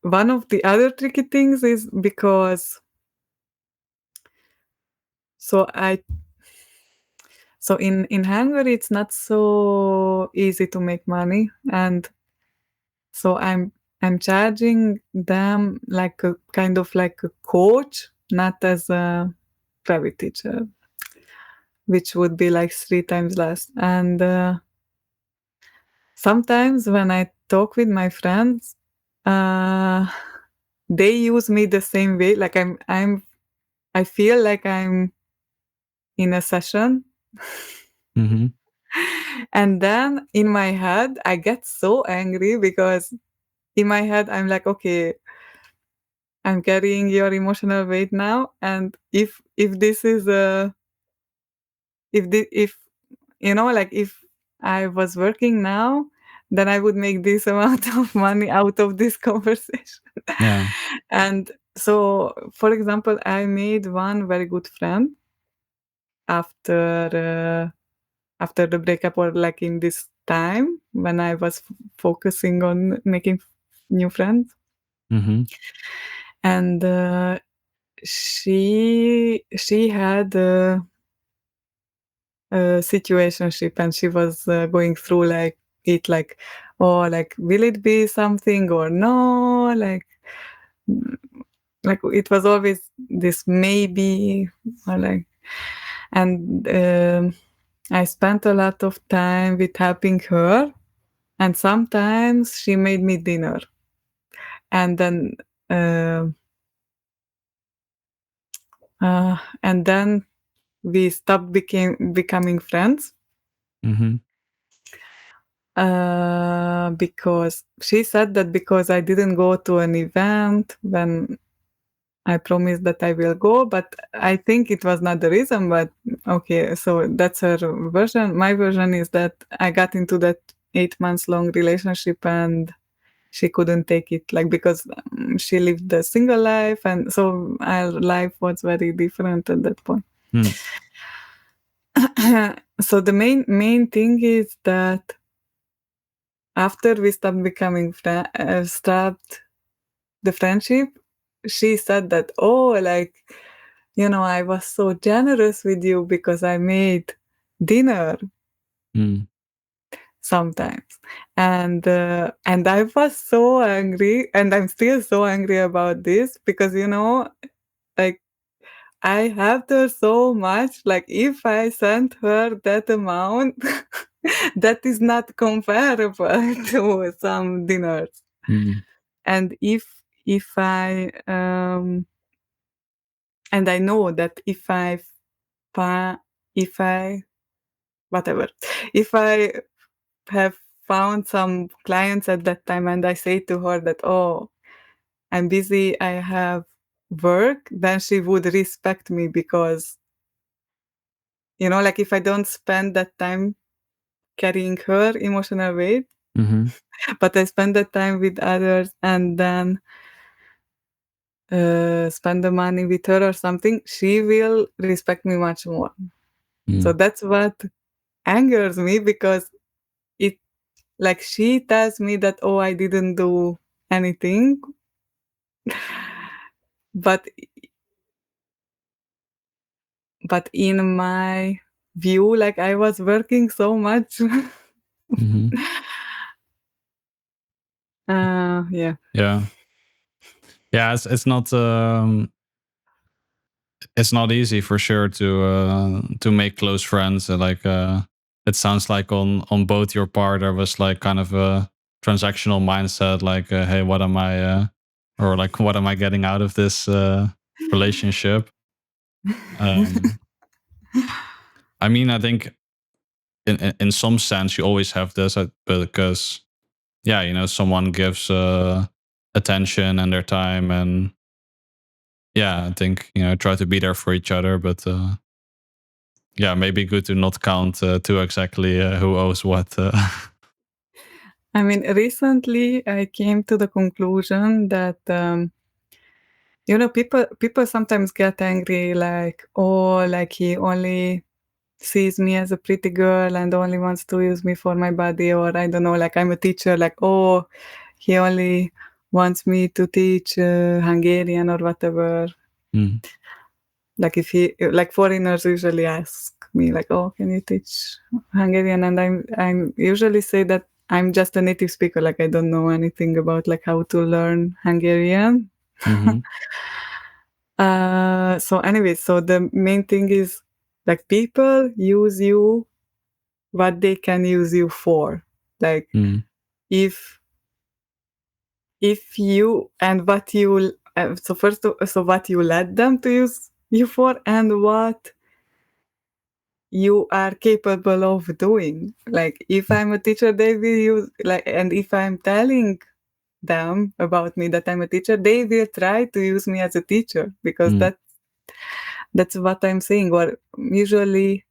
one of the other tricky things is because so I so in Hungary it's not so easy to make money, and so I'm charging them like a kind of like a coach, not as a private teacher. which would be like 3 times less. And sometimes when I talk with my friends, uh, they use me the same way. Like I feel like I'm in a session. Mm-hmm. And then in my head, I get so angry because in my head, I'm like, okay, I'm carrying your emotional weight now. And if this is a if like if I was working now, then I would make this amount of money out of this conversation. Yeah. And so, for example, I made one very good friend after after the breakup, or like in this time when I was focusing on making new friends. Mm-hmm. And she had a situationship, and she was going through like it, like, oh, like, will it be something or no, mm, like it was always this maybe, or like. And I spent a lot of time with helping her, and sometimes she made me dinner, and then uh, and then we stopped becoming friends, Mm-hmm. because she said that because I didn't go to an event when I promised that I will go, but I think it was not the reason. But okay, so that's her version. My version is that I got into that 8 months long relationship, and she couldn't take it, like, because she lived a single life, and so our life was very different at that point. Mm. So the main thing is that after we stopped becoming stopped the friendship, she said that, oh, like, I was so generous with you because I made dinner Mm. sometimes. And I was so angry, and I'm still so angry about this, because like, I helped her so much. Like, if I sent her that amount, that is not comparable to some dinners. Mm. And if I and I know that if I whatever, if I have found some clients at that time, and I say to her that, oh, I'm busy, I have work, then she would respect me, because like, if I don't spend that time carrying her emotional weight, Mm-hmm. but I spend that time with others, and then spend the money with her or something, she will respect me much more. So Mm. that's what angers me, because it like, she tells me that, oh, I didn't do anything, but in my view, like, I was working so much. Mm-hmm. Yeah. Yeah. Yeah. It's not easy for sure to make close friends. It sounds like on both your part there was like kind of a transactional mindset, like hey, what am I or like what am I getting out of this relationship? Um, I mean, I think in some sense you always have this, because yeah, someone gives attention and their time, and yeah, I think try to be there for each other, but. Yeah, maybe good to not count too exactly who owes what. I mean, recently I came to the conclusion that people sometimes get angry, like, oh, like, he only sees me as a pretty girl and only wants to use me for my body, or I don't know, like, I'm a teacher, like, oh, he only wants me to teach Hungarian or whatever. Mm. Like, if he, like, foreigners usually ask me, like, oh, can you teach Hungarian? And I'm usually say that I'm just a native speaker, like, I don't know anything about, like, how to learn Hungarian. Mm-hmm. So anyway, so the main thing is Like people use you what they can use you for. Like Mm. if you and what you so what you let them to use you for and what you are capable of doing. Like if I'm a teacher, they will use like, and if I'm telling them about me that I'm a teacher, they will try to use me as a teacher because Mm. that's what I'm saying. Or usually,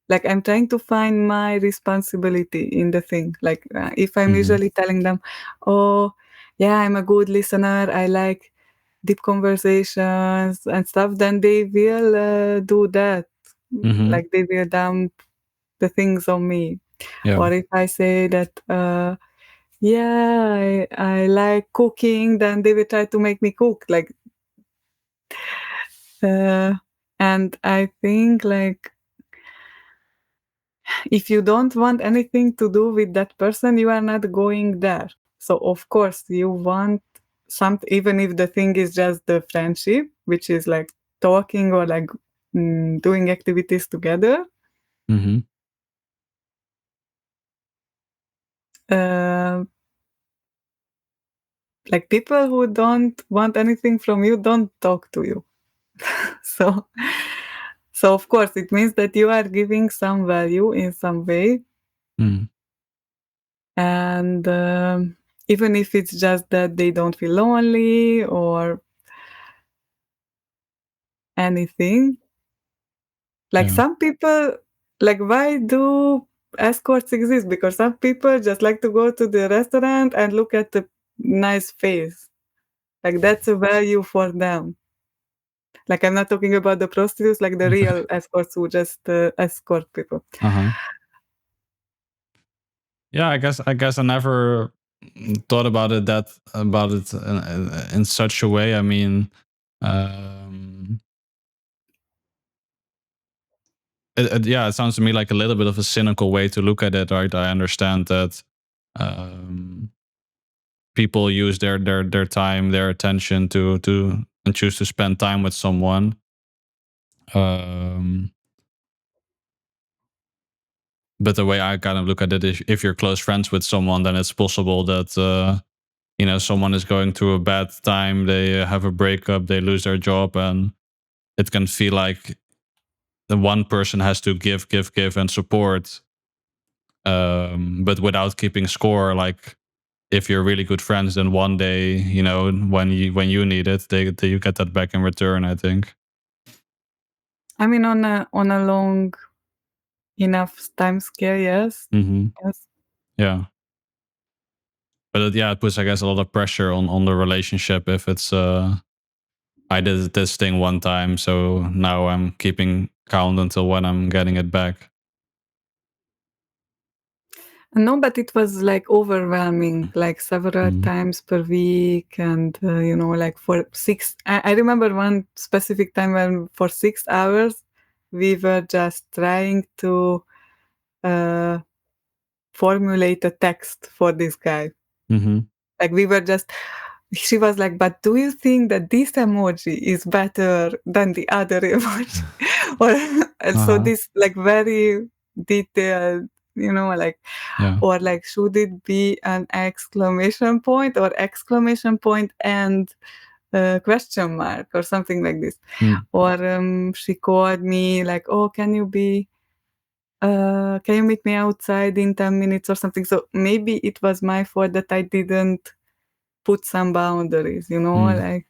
like I'm trying to find my responsibility in the thing. Like if I'm Mm-hmm. usually telling them, "Oh, yeah, I'm a good listener. I like deep conversations and stuff," then they will do that. Mm-hmm. Like they will dump the things on me. Yeah. Or if I say that, yeah, I like cooking, then they will try to make me cook. Like, and I think like if you don't want anything to do with that person, you are not going there. So of course you want something, even if the thing is just the friendship, which is like talking or like doing activities together. Mm-hmm. Uh, like people who don't want anything from you don't talk to you. So, so of course it means that you are giving some value in some way, Mm. and even if it's just that they don't feel lonely or anything. Like Yeah. some people, like why do escorts exist? Because some people just like to go to the restaurant and look at the nice face. Like that's a value for them. Like I'm not talking about the prostitutes, like the real escorts who just escort people. Uh-huh. Yeah, I guess I never thought about it in such a way. I mean, um, yeah, it sounds to me like a little bit of a cynical way to look at it, right? I understand that um, people use their time, their attention to and choose to spend time with someone. Um, but the way I kind of look at it is, if you're close friends with someone, then it's possible that someone is going through a bad time, they have a breakup, they lose their job, and it can feel like the one person has to give and support, but without keeping score. Like if you're really good friends, then one day, when you need it, they you get that back in return, I think. I mean, on a long enough time scale, yes, Mm-hmm. yes. Yeah, but yeah, it puts, I guess, a lot of pressure on the relationship if it's I did this thing one time, so now I'm keeping count until when I'm getting it back. No, but it was like overwhelming, like several Mm-hmm. times per week, and like for six. I remember one specific time when for 6 hours we were just trying to uh, formulate a text for this guy. Mm-hmm. Like we were just. She was like, "But do you think that this emoji is better than the other emoji?" or and so Uh-huh. this like very detailed, like. Yeah. Or like should it be an exclamation point or exclamation point and question mark or something like this. Mm. Or she called me like, "Oh, can you meet me outside in 10 minutes or something?" So maybe it was my fault that I didn't put some boundaries, Mm. like.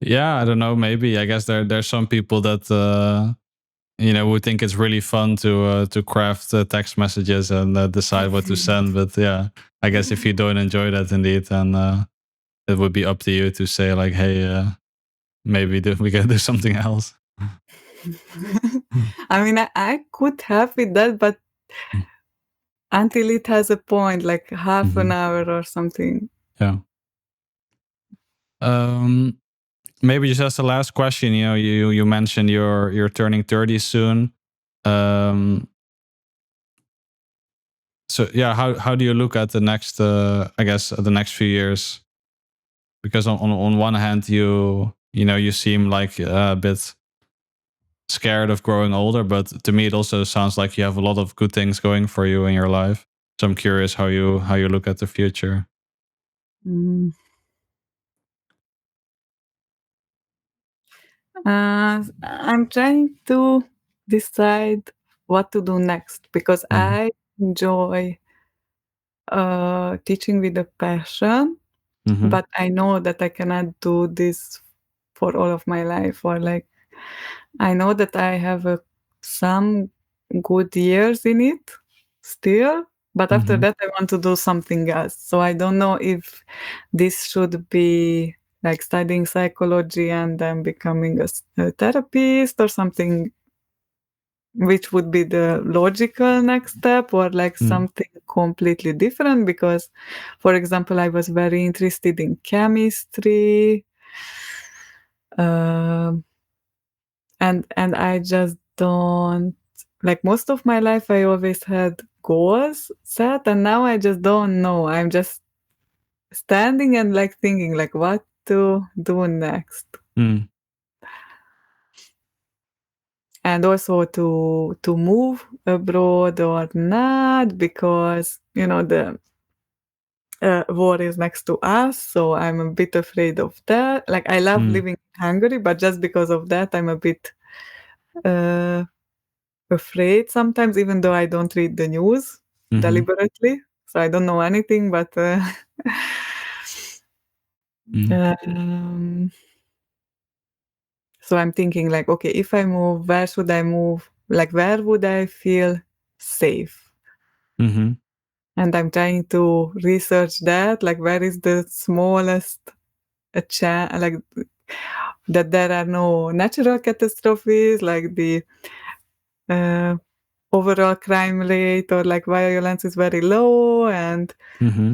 Yeah, I don't know. Maybe, I guess there's some people that who think it's really fun to craft text messages and decide what to send. But yeah, I guess if you don't enjoy that, indeed, then it would be up to you to say like, hey, maybe we can do something else. I mean, I could have with that, but until it has a point, like half an Mm-hmm. hour or something. Yeah. Um, Maybe just as the last question, you mentioned you're turning 30 soon. Um, so yeah, how do you look at the next I guess the next few years? Because on one hand, you seem like a bit scared of growing older, but to me it also sounds like you have a lot of good things going for you in your life. So I'm curious how you look at the future. Mm. I'm trying to decide what to do next because Mm. I enjoy teaching with a passion, Mm-hmm. but I know that I cannot do this for all of my life. Or like, I know that I have some good years in it still, but after Mm-hmm. that, I want to do something else. So I don't know if this should be like studying psychology and then becoming a therapist or something, which would be the logical next step, or like Mm. something completely different. Because, for example, I was very interested in chemistry, um, and I just don't, like, most of my life I always had goals set, and now I just don't know. I'm just standing and like thinking like what to do next. Mm. And also to move abroad or not, because the war is next to us, so I'm a bit afraid of that. Like, I love Mm. living in Hungary, but just because of that I'm a bit uh, afraid sometimes, even though I don't read the news Mm-hmm. deliberately, so I don't know anything. But Mm. um, so I'm thinking like, okay, if I move, where should I move? Like, where would I feel safe? Mm-hmm. And I'm trying to research that, like, where is the smallest a chance, like, that there are no natural catastrophes, like the uh, overall crime rate or like violence is very low, and Mm-hmm.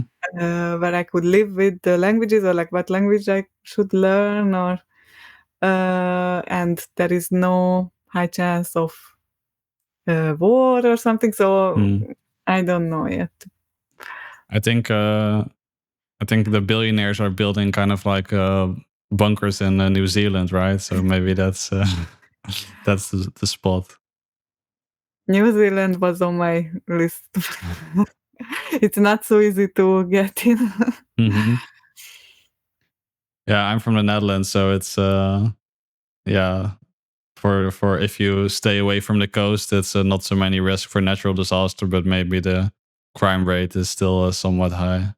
where I could live with the languages, or like what language I should learn, or and there is no high chance of war or something. So Mm. I don't know yet. I think the billionaires are building kind of like bunkers in New Zealand, right? So maybe that's that's the spot. New Zealand was on my list. It's not so easy to get in. Mm-hmm. Yeah, I'm from the Netherlands, so it's yeah, for if you stay away from the coast, it's not so many risks for natural disaster, but maybe the crime rate is still somewhat high.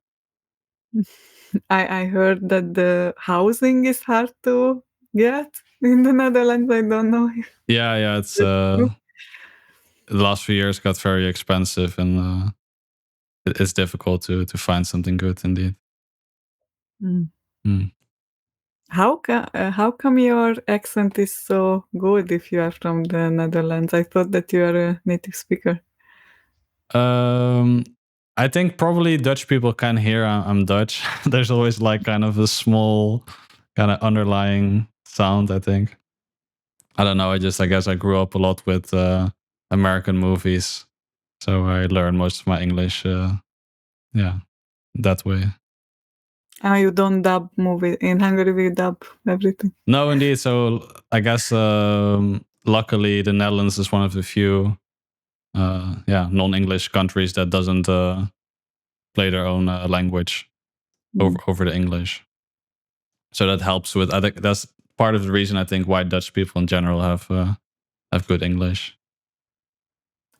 I heard that the housing is hard to get in the Netherlands. I don't know if Yeah, it's that's true. the last few years got very expensive, and it's difficult to find something good indeed. Mm. Mm. How come your accent is so good if you are from the Netherlands? I thought that you are a native speaker. Um, I think probably Dutch people can hear I'm Dutch. There's always like kind of a small kind of underlying sound, I think. I don't know. I guess I grew up a lot with American movies, so I learned most of my English. Yeah, that way. You don't dub movie in Hungary. We dub everything. No, indeed. So I guess luckily the Netherlands is one of the few, non-English countries that doesn't play their own language Mm. over the English. So that helps with. I think that's part of the reason I think why Dutch people in general have good English.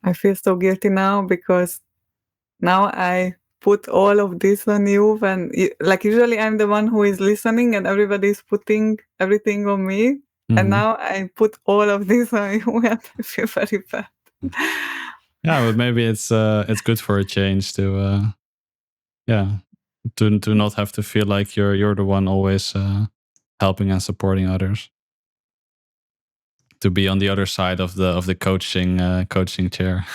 I feel so guilty now because now I put all of this on you, and like, usually I'm the one who is listening and everybody is putting everything on me, and Hmm. now I put all of this on you and I feel very bad. Yeah, but maybe it's good for a change to yeah to not have to feel like you're the one always helping and supporting others. To be on the other side of the coaching chair.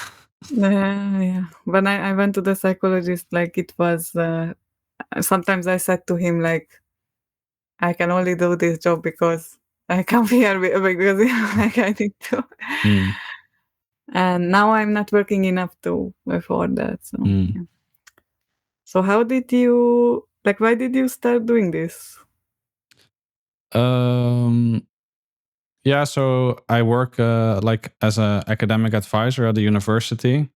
Yeah. When I went to the psychologist, like, it was sometimes I said to him like, I can only do this job because I come here because like I need to. Mm, And now I'm not working enough to afford that. So mm. yeah. So how did you, like, why did you start doing this? Um, Yeah, so I work like as an academic advisor at the university.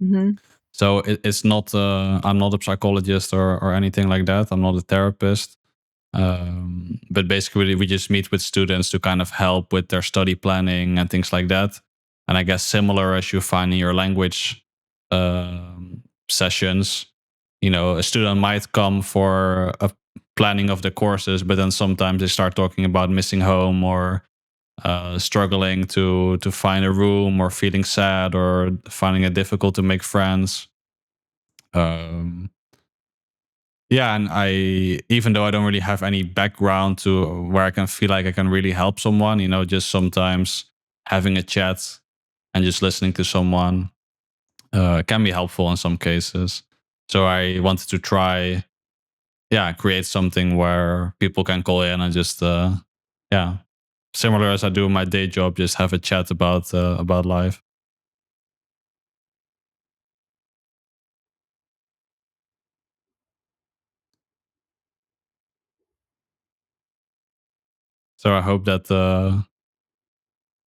Mhm. So it's not. I'm not a psychologist or anything like that. I'm not a therapist. But basically, we just meet with students to kind of help with their study planning and things like that. And I guess similar as you find in your language sessions, you know, a student might come for a planning of the courses, but then sometimes they start talking about missing home or struggling to find a room or feeling sad or finding it difficult to make friends. Um, yeah, and I, even though I don't really have any background to where I can feel like I can really help someone, you know, just sometimes having a chat and just listening to someone can be helpful in some cases. So I wanted to try, yeah, create something where people can call in and just, yeah, similar as I do in my day job, just have a chat about life. So I hope that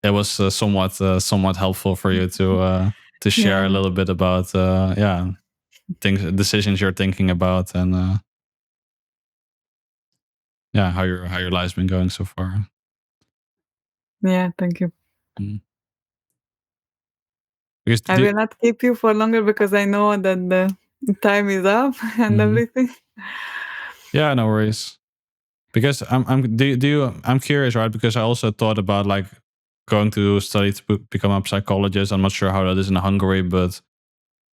it was somewhat helpful for you to share a Yeah. little bit about yeah, things, decisions you're thinking about, and yeah, how your life's been going so far. Yeah, thank you. Mm. Because I will not keep you for longer because I know that the time is up and Mhm. everything. Yeah, no worries. Because do you, I'm curious, right? Because I also thought about like going to study to become a psychologist. I'm not sure how that is in Hungary, but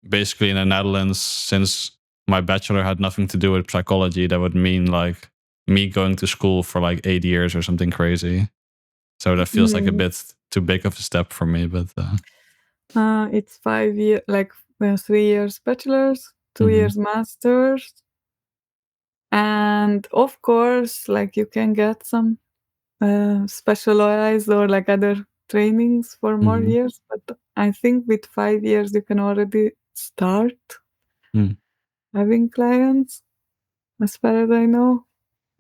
basically in the Netherlands, since my bachelor had nothing to do with psychology, that would mean like me going to school for like 8 years or something crazy. So that feels like a Mm. bit too big of a step for me. But It's 5 year, like 3 years bachelor's, two mhm, years master's, and of course, like you can get some specialized or like other trainings for more mhm, years. But I think with 5 years you can already start mm, having clients, as far as I know.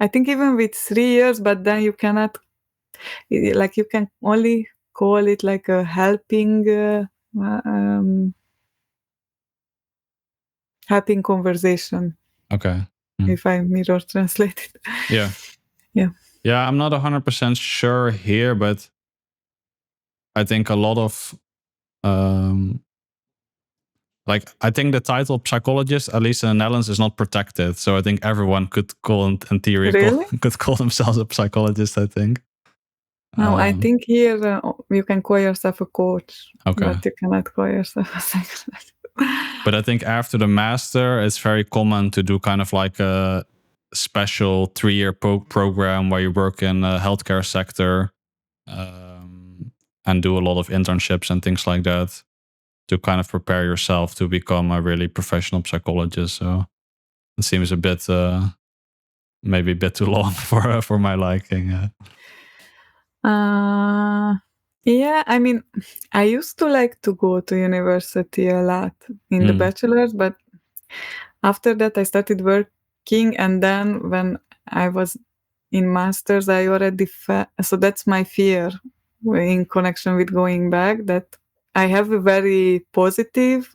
I think even with 3 years, but then you cannot, like you can only call it like a helping helping conversation, okay. Mm. if I mirror translate it. Yeah. Yeah. Yeah, I'm not 100% sure here, but I think a lot of like I think the title psychologist, at least in the Netherlands, is not protected. So I think everyone could call in theory Really? could call themselves a psychologist. I think. No, I think here you can call yourself a coach, Okay, but you cannot call yourself a psychologist. but I think after the master, it's very common to do kind of like a special 3 year program where you work in the healthcare sector and do a lot of internships and things like that to kind of prepare yourself to become a really professional psychologist. So it seems a bit maybe a bit too long for my liking. Uh, yeah, I mean, I used to like to go to university a lot in the Mm, bachelor's, but after that I started working, and then when I was in master's, I already so that's my fear in connection with going back, that I have a very positive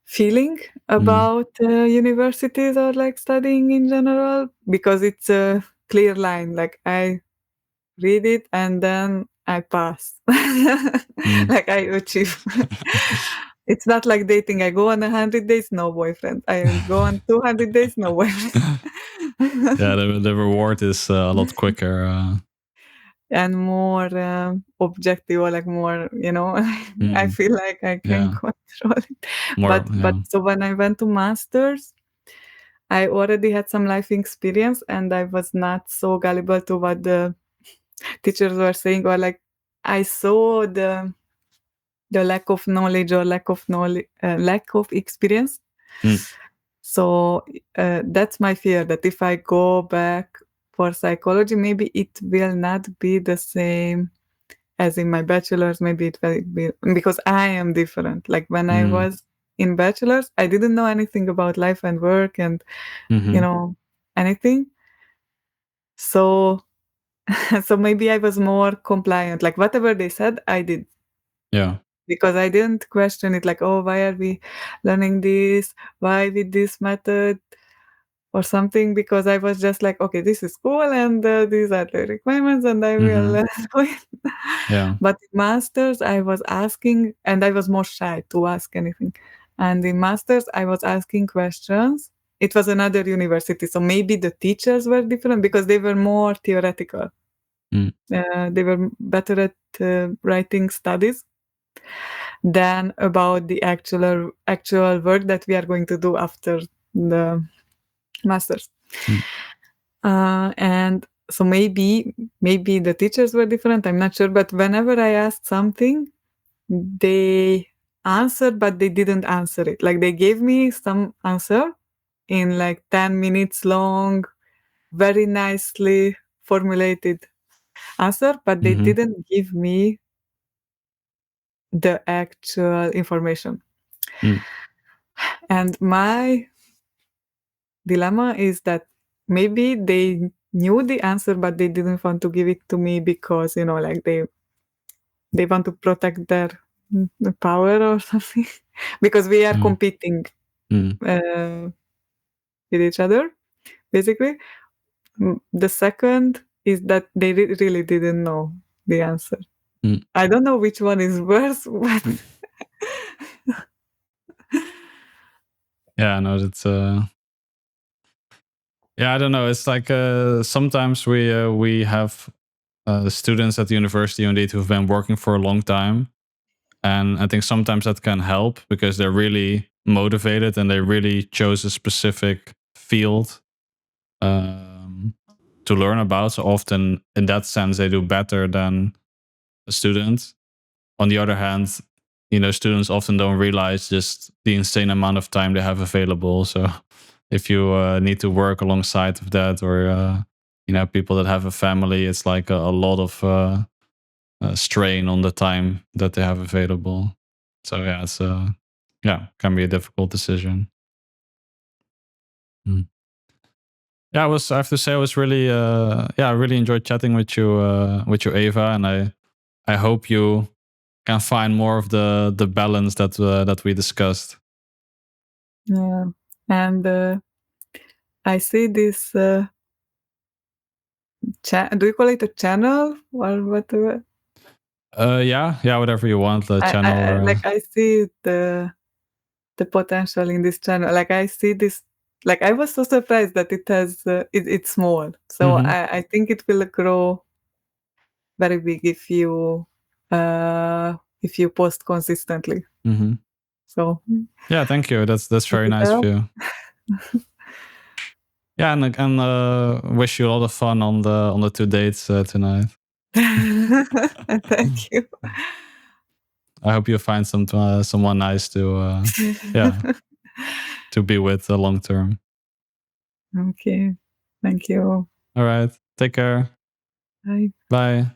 feeling mm, about universities or like studying in general, because it's a clear line. Like I read it and then I pass. mm. Like I achieve. It's not like dating. I go on 100 days, no boyfriend. I go on 200 days, no boyfriend. Yeah, the reward is a lot quicker. And more objective, or like more, I Mm, feel like I can yeah, control it. more. But Yeah. so when I went to masters, I already had some life experience, and I was not so gullible to what the teachers were saying, or like I saw the lack of knowledge, or lack of experience. Mm, So that's my fear, that if I go back for psychology, maybe it will not be the same as in my bachelor's. Maybe it will be, because I am different. Like when I mm, was in bachelor's, I didn't know anything about life and work and mm-hmm, anything. So So maybe I was more compliant. Like whatever they said, I did. Yeah. Because I didn't question it like, oh, why are we learning this? Why with this method? Or something, because I was just like, okay, this is cool, and these are the requirements, and I will Mm-hmm. do it. Yeah. But in masters, I was asking, and I was more shy to ask anything. And in masters, I was asking questions. It was another university, so maybe the teachers were different because they were more theoretical. Mm. They were better at writing studies than about the actual work that we are going to do after the masters. Mm. And so maybe the teachers were different. I'm not sure, but whenever I asked something, they answered, but they didn't answer it. Like they gave me some answer in like 10 minutes long, very nicely formulated answer, but they Mm-hmm. didn't give me the actual information. Mm. And my dilemma is that maybe they knew the answer, but they didn't want to give it to me because, like they want to protect their power or something because we are Mm. competing Mm. with each other, basically. The second is that they really didn't know the answer. Mm. I don't know which one is worse, but Yeah, no, that's yeah, I don't know. It's like sometimes we have students at the university indeed who've been working for a long time, and I think sometimes that can help because they're really motivated and they really chose a specific field to learn about. So often, in that sense, they do better than a student. On the other hand, students often don't realize just the insane amount of time they have available. So if you need to work alongside of that, or people that have a family, it's like a lot of strain on the time that they have available. So yeah, it's can be a difficult decision. Mm. Yeah, I have to say, I was really I really enjoyed chatting with you, Eva, and I hope you can find more of the balance that we discussed. yeah. And I see this. Do you call it a channel or whatever? Yeah, whatever you want, the channel or Like I see the potential in this channel. Like I see this. Like I was so surprised that it has it's small. So Mhm, I think it will grow very big if you post consistently. mhm. So Yeah, thank you. That's keep very it nice of up. you. Yeah, and wish you a lot of fun on the 2 dates tonight. Thank you. I hope you find someone nice to yeah, to be with long term. Okay. Thank you. All right. Take care. Bye. Bye.